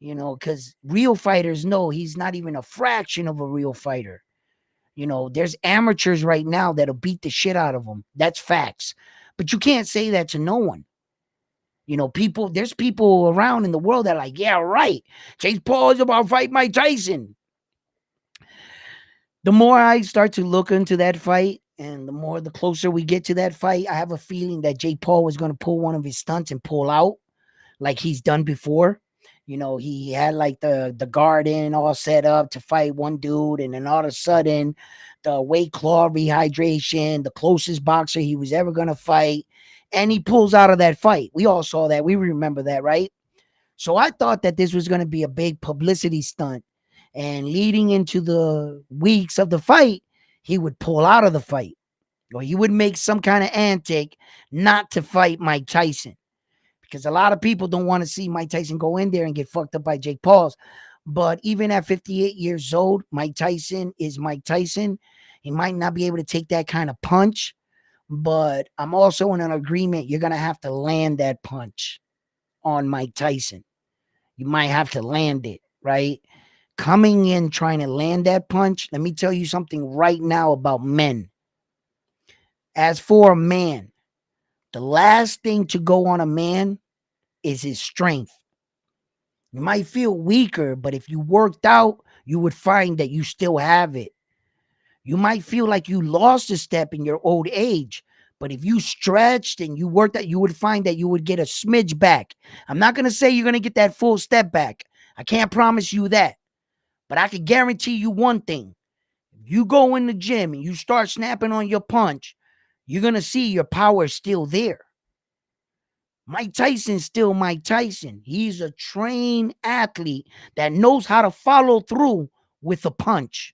because real fighters know he's not even a fraction of a real fighter. There's amateurs right now that'll beat the shit out of him. That's facts. But you can't say that to no one. There's people around in the world that are like, yeah, right. Jake Paul is about to fight Mike Tyson. The more I start to look into that fight and the closer we get to that fight, I have a feeling that Jake Paul was going to pull one of his stunts and pull out like he's done before. He had like the garden all set up to fight one dude, and then all of a sudden, the weight claw rehydration, the closest boxer he was ever going to fight, and he pulls out of that fight. We all saw that. We remember that, right? So I thought that this was going to be a big publicity stunt. And leading into the weeks of the fight, he would pull out of the fight, or he would make some kind of antic not to fight Mike Tyson. Because a lot of people don't want to see Mike Tyson go in there and get fucked up by Jake Paul's. But even at 58 years old, Mike Tyson is Mike Tyson. He might not be able to take that kind of punch, but I'm also in an agreement. You're going to have to land that punch on Mike Tyson. You might have to land it, right? Coming in trying to land that punch, let me tell you something right now about men. As for a man, the last thing to go on a man is his strength. You might feel weaker, but if you worked out, you would find that you still have it. You might feel like you lost a step in your old age, but if you stretched and you worked out, you would find that you would get a smidge back. I'm not going to say you're going to get that full step back. I can't promise you that. But I can guarantee you one thing. If you go in the gym and you start snapping on your punch, you're going to see your power is still there. Mike Tyson's still Mike Tyson. He's a trained athlete that knows how to follow through with a punch.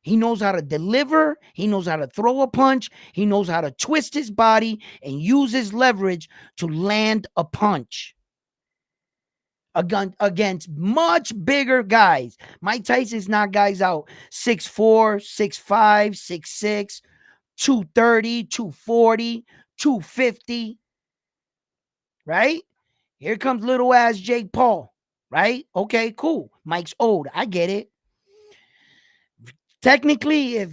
He knows how to deliver. He knows how to throw a punch. He knows how to twist his body and use his leverage to land a punch against much bigger guys. Mike Tyson's knocked guys out 6'4", 6'5", 6'6", 230, 240, 250. Right? Here comes little ass Jake Paul. Right? Okay, cool. Mike's old. I get it. Technically, if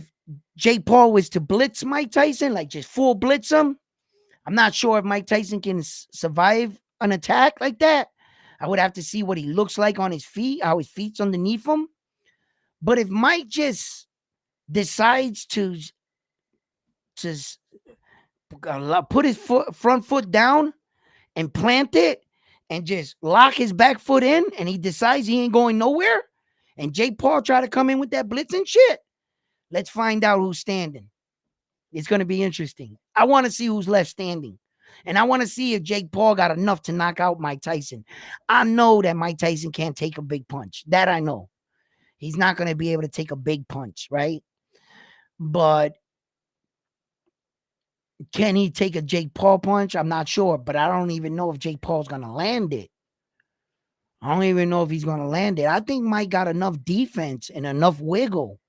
Jake Paul was to blitz Mike Tyson, like just full blitz him, I'm not sure if Mike Tyson can survive an attack like that. I would have to see what he looks like on his feet, how his feet's underneath him. But if Mike just decides to put his front foot down and plant it and just lock his back foot in, and he decides he ain't going nowhere, and Jake Paul try to come in with that blitzing shit, let's find out who's standing. It's going to be interesting. I want to see who's left standing. And I want to see if Jake Paul got enough to knock out Mike Tyson. I know that Mike Tyson can't take a big punch. That I know. He's not going to be able to take a big punch, right? But can he take a Jake Paul punch? I'm not sure, but I don't even know if Jake Paul's going to land it. I don't even know if he's going to land it. I think Mike got enough defense and enough wiggle.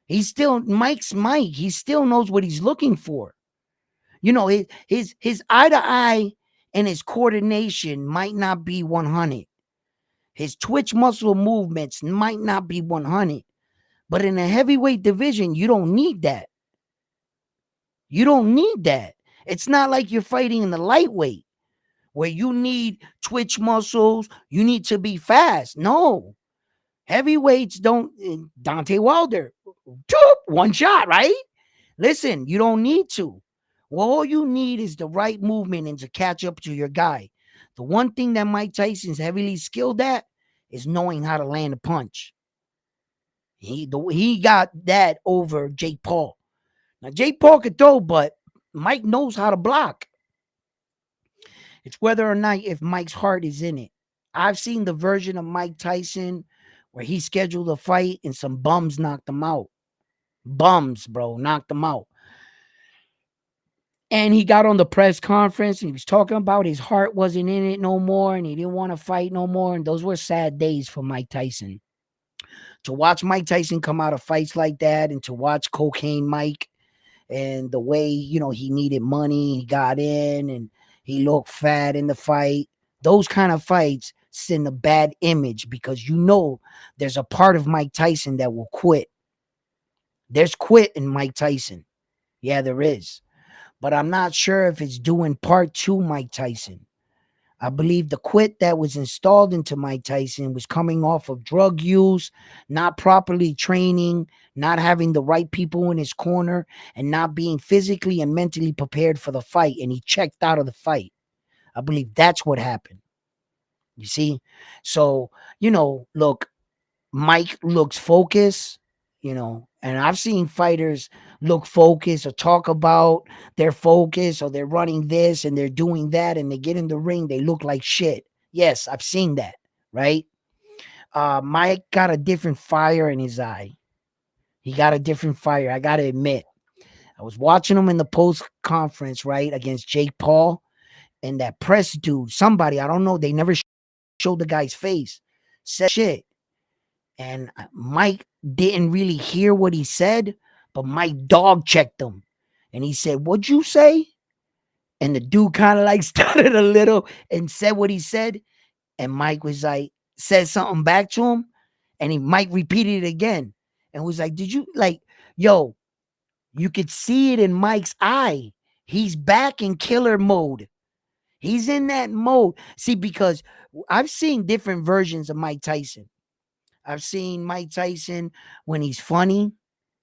Mike's Mike. He still knows what he's looking for. You know, his eye to eye and his coordination might not be 100. His twitch muscle movements might not be 100. But in a heavyweight division, you don't need that. You don't need that. It's not like you're fighting in the lightweight where you need twitch muscles. You need to be fast. No. Heavyweights don't. Deontay Wilder, one shot, right? Listen, you don't need to. Well, all you need is the right movement and to catch up to your guy. The one thing that Mike Tyson's heavily skilled at is knowing how to land a punch. He got that over Jake Paul. Now, Jake Paul could throw, but Mike knows how to block. It's whether or not if Mike's heart is in it. I've seen the version of Mike Tyson where he scheduled a fight and some bums knocked him out. Bums, bro, knocked him out. And he got on the press conference and he was talking about his heart wasn't in it no more and he didn't want to fight no more. And those were sad days for Mike Tyson. To watch Mike Tyson come out of fights like that and to watch Cocaine Mike and the way, he needed money, he got in and he looked fat in the fight. Those kind of fights send a bad image because there's a part of Mike Tyson that will quit. There's quit in Mike Tyson. Yeah, there is. But I'm not sure if it's doing part two Mike Tyson. I believe the quit that was installed into Mike Tyson was coming off of drug use, not properly training, not having the right people in his corner, and not being physically and mentally prepared for the fight. And he checked out of the fight. I believe that's what happened. You see? So, look, Mike looks focused, and I've seen fighters look focused or talk about their focus or they're running this and they're doing that and they get in the ring, they look like shit. Yes, I've seen that, right? Mike got a different fire in his eye. He got a different fire, I gotta admit. I was watching him in the post conference, right, against Jake Paul, and that press dude, somebody, I don't know, they never showed the guy's face, said shit. And Mike didn't really hear what he said, but Mike dog checked him. And he said, "What'd you say?" And the dude kind of like stuttered a little and said what he said. And Mike was like, said something back to him. And Mike repeated it again. And was like, "Did you yo, you could see it in Mike's eye. He's back in killer mode. He's in that mode." See, because I've seen different versions of Mike Tyson. I've seen Mike Tyson when he's funny,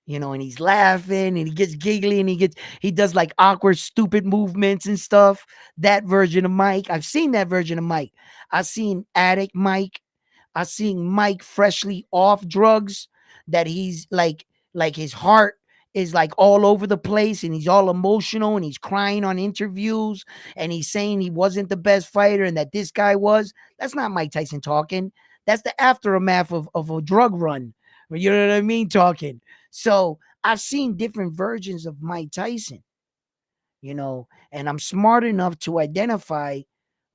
and he's laughing and he gets giggly and he does like awkward, stupid movements and stuff. That version of Mike, I've seen that version of Mike. I've seen addict Mike. I've seen Mike freshly off drugs that he's like his heart is like all over the place and he's all emotional and he's crying on interviews and he's saying he wasn't the best fighter and that this guy was. That's not Mike Tyson talking. That's the aftermath of a drug run. You know what I mean? Talking. So I've seen different versions of Mike Tyson, and I'm smart enough to identify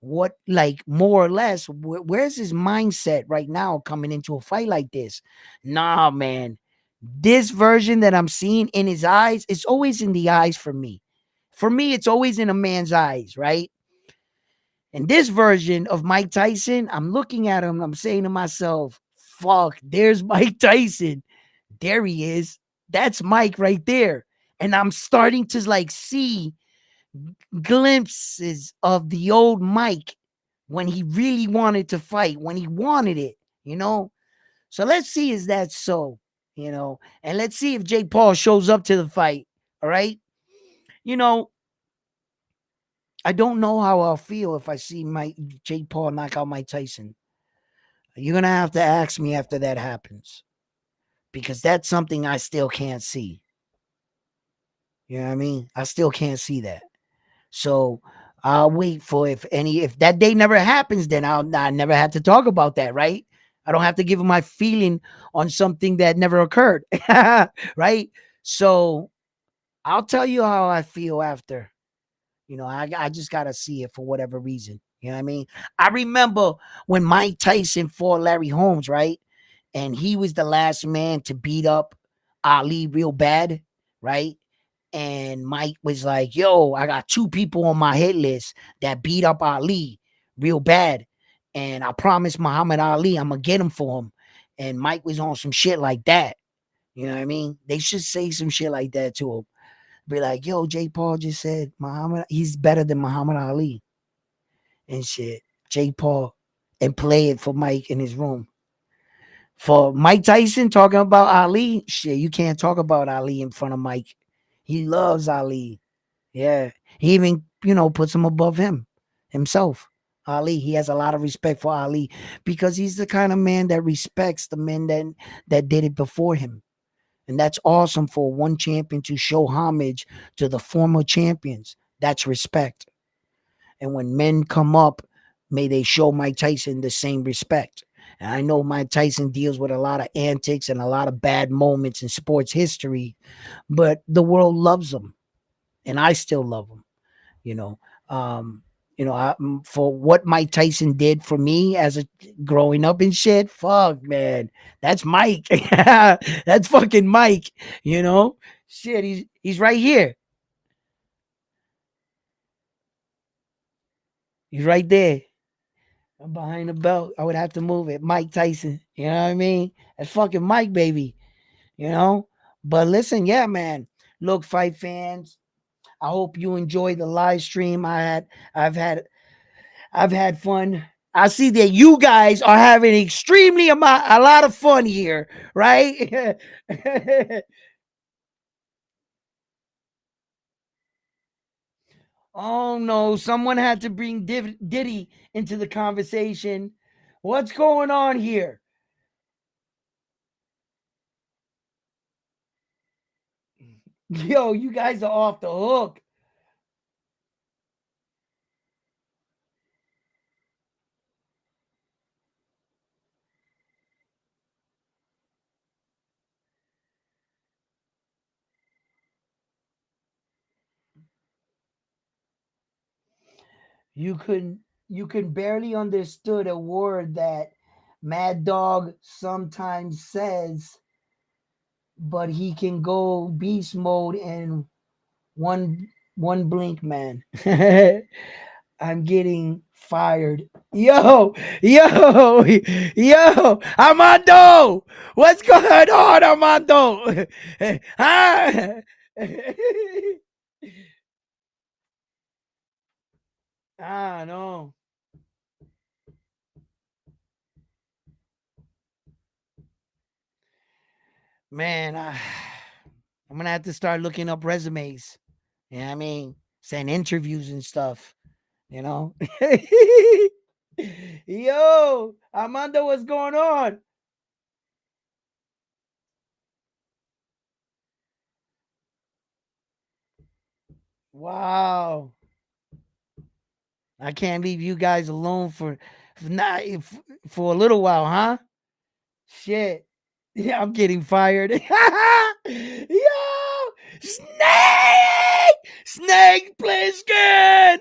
what, like, more or less, where's his mindset right now coming into a fight like this? Nah, man. This version that I'm seeing in his eyes, it's always in the eyes for me. For me, it's always in a man's eyes, right? And this version of Mike Tyson, I'm looking at him, I'm saying to myself, fuck, there's Mike Tyson. There he is. That's Mike right there. And I'm starting to like see glimpses of the old Mike when he really wanted to fight, when he wanted it. So let's see, is that so? And let's see if Jake Paul shows up to the fight. All right. You know, I don't know how I'll feel if I see Jake Paul knock out Mike Tyson. You're gonna have to ask me after that happens. Because that's something I still can't see. You know what I mean? I still can't see that. So I'll wait for if that day never happens, then I never have to talk about that, right? I don't have to give my feeling on something that never occurred. Right? So I'll tell you how I feel after. I just gotta see it for whatever reason. You know what I mean? I remember when Mike Tyson fought Larry Holmes, right? And he was the last man to beat up Ali real bad, right? And Mike was like, "Yo, I got two people on my hit list that beat up Ali real bad. And I promised Muhammad Ali I'm gonna get him for him." And Mike was on some shit like that. You know what I mean? They should say some shit like that to him. Be like, "Yo, Jake Paul just said he's better than Muhammad Ali." And shit. Jake Paul. And play it for Mike in his room. For Mike Tyson talking about Ali, shit, you can't talk about Ali in front of Mike. He loves Ali. Yeah. He even, puts him above himself. Ali. He has a lot of respect for Ali because he's the kind of man that respects the men that did it before him. And that's awesome for one champion to show homage to the former champions. That's respect. And when men come up, may they show Mike Tyson the same respect. And I know Mike Tyson deals with a lot of antics and a lot of bad moments in sports history, but the world loves him, and I still love him. You know, um, for what Mike Tyson did for me as a growing up and shit. Fuck, man, that's Mike. That's fucking Mike. You know, shit. He's right here. He's right there. I'm behind the belt. I would have to move it. Mike Tyson. You know what I mean? That's fucking Mike, baby. You know? But listen, yeah, man. Look, fight fans. I hope you enjoyed the live stream. I've had I've had fun. I see that you guys are having extremely a lot of fun here, right? Oh no, someone had to bring Diddy into the conversation. What's going on here? Yo, you guys are off the hook. You can barely understood a word that Mad Dog sometimes says, but he can go beast mode in one blink, man. I'm getting fired. Yo, Armando! What's going on, Armando? Huh? Ah, no. Man, I'm gonna have to start looking up resumes. You know what I mean? Saying interviews and stuff, you know? Yo, Armando, what's going on? Wow. I can't leave you guys alone for not for a little while, huh? Shit. Yeah, I'm getting fired. Yo, Snake! Snake Plissken!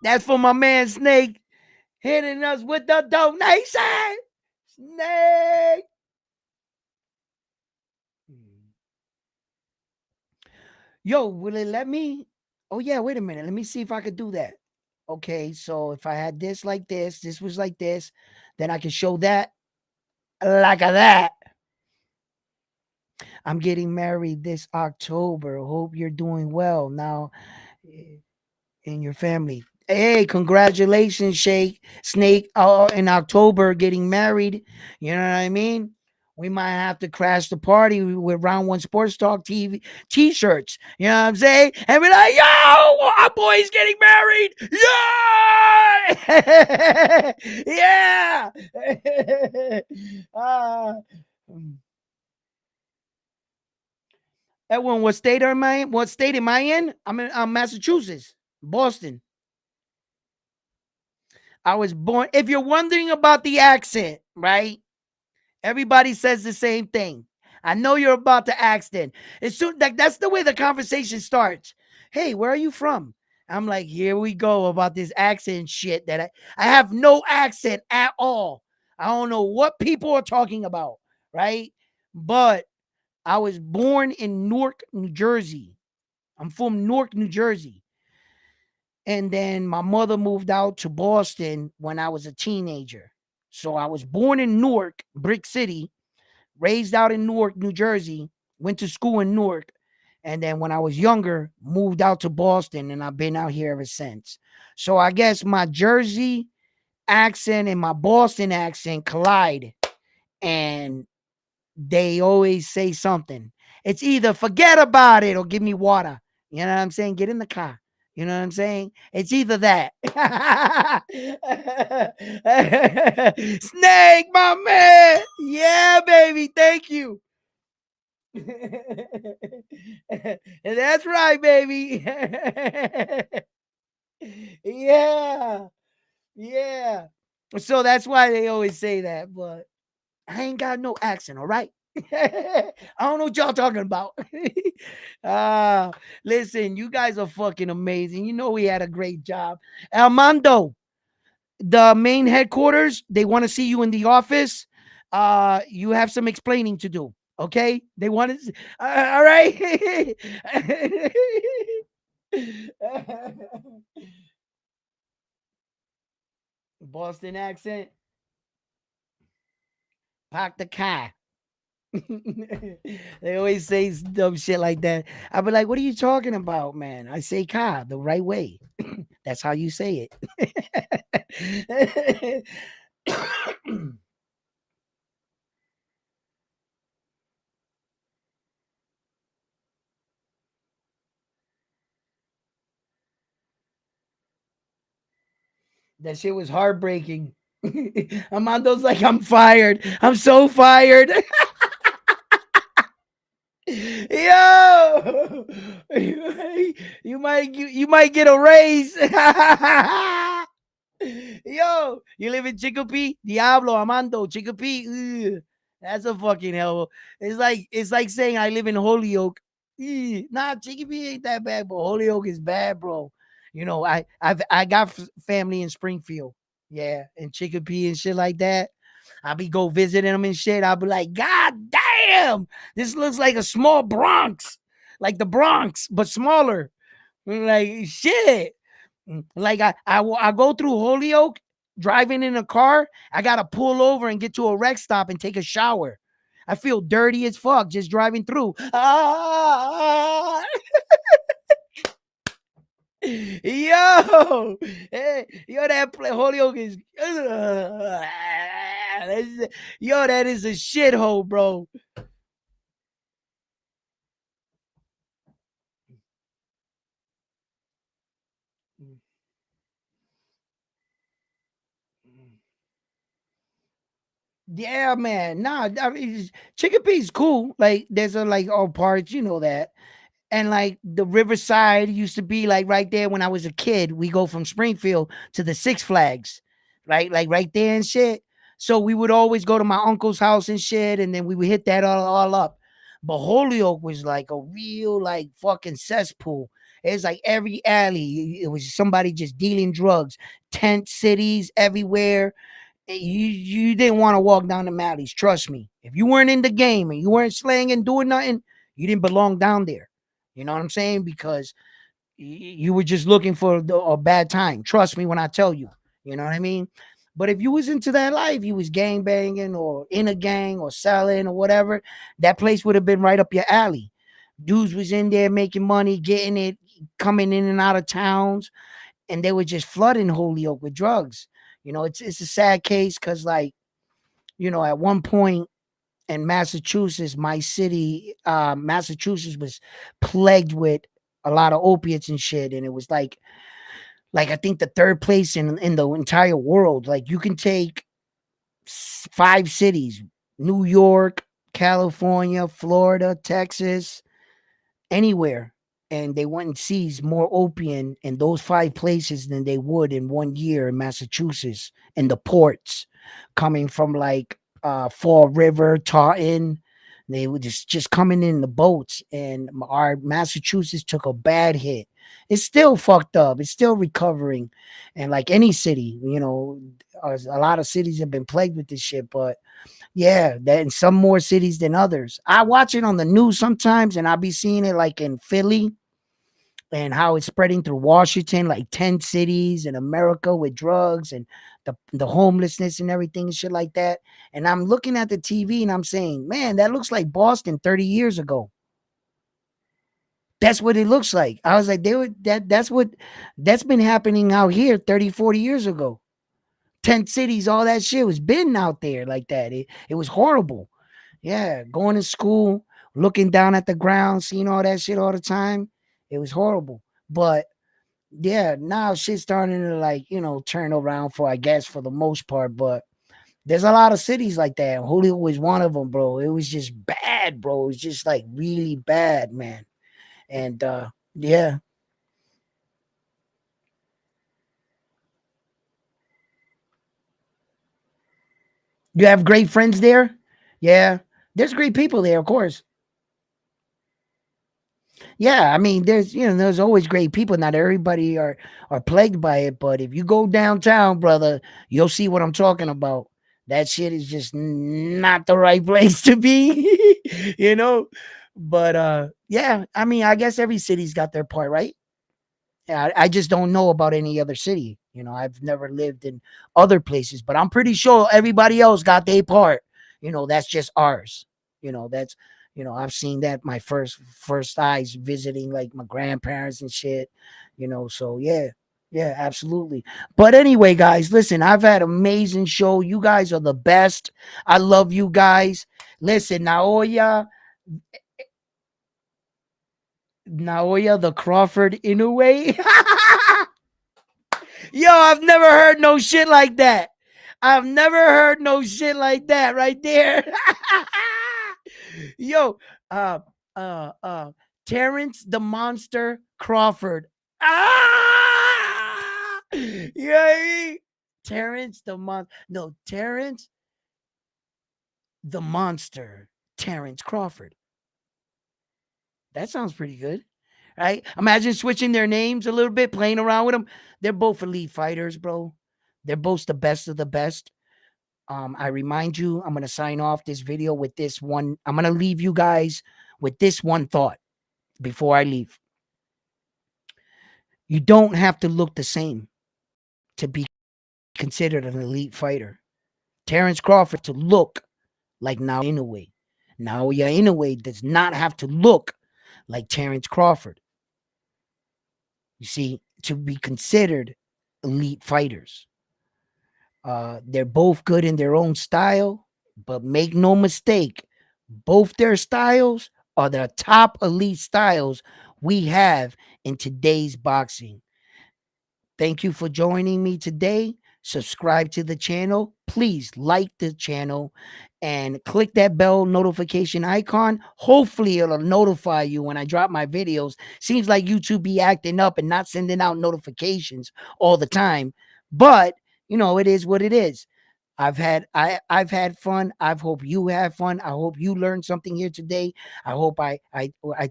That's for my man Snake hitting us with the donation. Snake. Yo, will it let me? Oh yeah, wait a minute. Let me see if I could do that. Okay, so if I had this like this was like this, then I can show that like a that. I'm getting married this October. Hope you're doing well now in your family. Hey, congratulations, Snake, in October getting married. You know what I mean? We might have to crash the party with Round One Sports Talk TV t-shirts. You know what I'm saying? And be like, yo, our boy's getting married. Yeah! Yeah! uh, Edwin, what state am I in? I'm in Massachusetts, Boston. I was born. If you're wondering about the accent, right? Everybody says the same thing. I know you're about to ask then. It's soon like that's the way the conversation starts. Hey, where are you from? I'm like, here we go about this accent shit that I have no accent at all. I don't know what people are talking about, right? But I was born in Newark, New Jersey. I'm from Newark, New Jersey. And then my mother moved out to Boston when I was a teenager. So I was born in Newark, Brick City, raised out in Newark, New Jersey, went to school in Newark. And then when I was younger, moved out to Boston, and I've been out here ever since. So I guess my Jersey accent and my Boston accent collide. And they always say something. It's either forget about it or give me water. You know what I'm saying? Get in the car. You know what I'm saying? It's either that. Snake, my man. Yeah, baby. Thank you. That's right, baby. Yeah. Yeah. So that's why they always say that, but I ain't got no accent, all right? I don't know what y'all talking about. uh, Listen, you guys are fucking amazing. You know we had a great job. Armando, the main headquarters, they want to see you in the office. You have some explaining to do. Okay, they want to. All right. Boston accent. Park the car. They always say dumb shit like that. I be like, "What are you talking about, man?" I say "car" the right way. That's how you say it. That shit was heartbreaking. Amando's like, "I'm fired. I'm so fired." Yo, you might get a raise. Yo, you live in Chicopee? Diablo, Amando, Chicopee. Ugh, that's a fucking hell. It's like saying I live in Holyoke. Nah, Chicopee ain't that bad, but Holyoke is bad, bro. I got family in Springfield. Yeah, and Chicopee and shit like that. I'll be go visiting them and shit. I'll be like, God damn, this looks like a small Bronx, like the Bronx, but smaller. Like shit. Like I go through Holyoke driving in a car. I gotta pull over and get to a rec stop and take a shower. I feel dirty as fuck just driving through. Yo, yo, that Holyoke is. Yo, that is a shithole, bro. Yeah, man. Nah, I mean, Chickapee's cool. Like, there's a like all parts, you know that. And like the Riverside used to be like right there when I was a kid. We go from Springfield to the Six Flags, right? Like right there and shit. So we would always go to my uncle's house and shit, and then we would hit that all up. But Holyoke was like a real like fucking cesspool. It's like every alley, it was somebody just dealing drugs, tent cities everywhere. You didn't want to walk down the alleys. Trust me. If you weren't in the game and you weren't slaying and doing nothing, you didn't belong down there. You know what I'm saying? Because you were just looking for a bad time. Trust me when I tell you. You know what I mean? But if you was into that life, you was gang banging or in a gang or selling or whatever, that place would have been right up your alley. Dudes was in there making money, getting it, coming in and out of towns, and they were just flooding Holyoke with drugs. It's a sad case because like, at one point in Massachusetts, my city, Massachusetts was plagued with a lot of opiates and shit, and it was like I think the third place in the entire world. Like you can take five cities: New York, California, Florida, Texas, anywhere, and they went and seized more opium in those five places than they would in 1 year in Massachusetts, in the ports coming from like Fall River, Taunton. They were just coming in the boats, and our Massachusetts took a bad hit. It's still fucked up. It's still recovering, and like any city, a lot of cities have been plagued with this shit. But yeah, that in some more cities than others. I watch it on the news sometimes, and I'll be seeing it like in Philly and how it's spreading through Washington, like 10 cities in America with drugs and the homelessness and everything and shit like that. And I'm looking at the TV and I'm saying, man, that looks like Boston 30 years ago. That's what it looks like. I was like, that's been happening out here 30, 40 years ago. Tent cities, all that shit was been out there like that. It was horrible. Yeah, going to school, looking down at the ground, seeing all that shit all the time. It was horrible. But yeah, now shit's starting to like, turn around for, I guess, for the most part. But there's a lot of cities like that. Julio was one of them, bro. It was just bad, bro. It was just like really bad, man. And yeah. You have great friends there? Yeah. There's great people there, of course. Yeah, I mean, there's always great people. Not everybody are plagued by it, but if you go downtown, brother, you'll see what I'm talking about. That shit is just not the right place to be, you know. But yeah, I mean, I guess every city's got their part, right? Yeah, I just don't know about any other city. I've never lived in other places, but I'm pretty sure everybody else got their part. That's just ours. That's I've seen that my first eyes visiting like my grandparents and shit. So yeah. Yeah, absolutely. But anyway, guys, listen, I've had amazing show. You guys are the best. I love you guys. Listen, Naoya the Crawford in a way. Yo, I've never heard no shit like that. I've never heard no shit like that right there. Yo, uh, uh, uh, Terrence the Monster Crawford. Ah! You know what I mean? Terrence the No, Terrence the Monster. Terrence Crawford. That sounds pretty good, right? Imagine switching their names a little bit, playing around with them. They're both elite fighters, bro. They're both the best of the best. I remind you, I'm gonna sign off this video with this one. I'm gonna leave you guys with this one thought before I leave. You don't have to look the same to be considered an elite fighter. Terrence Crawford to look like Naoya Inoue. Naoya Inoue does not have to look like Terrence Crawford. You see, to be considered elite fighters. They're both good in their own style, but make no mistake, both their styles are the top elite styles we have in today's boxing. Thank you for joining me today. Subscribe to the channel. Please like the channel and click that bell notification icon. Hopefully, it'll notify you when I drop my videos. Seems like YouTube be acting up and not sending out notifications all the time. But, it is what it is. I've had fun. I hope you have fun. I hope you learned something here today. I hope I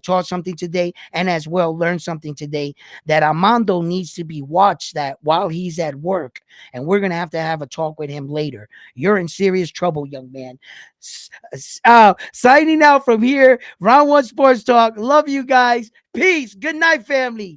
taught something today, and as well learned something today that Armando needs to be watched that while he's at work, and we're gonna have a talk with him later. You're in serious trouble, young man. Signing out from here, Round One Sports Talk. Love you guys. Peace. Good night, family.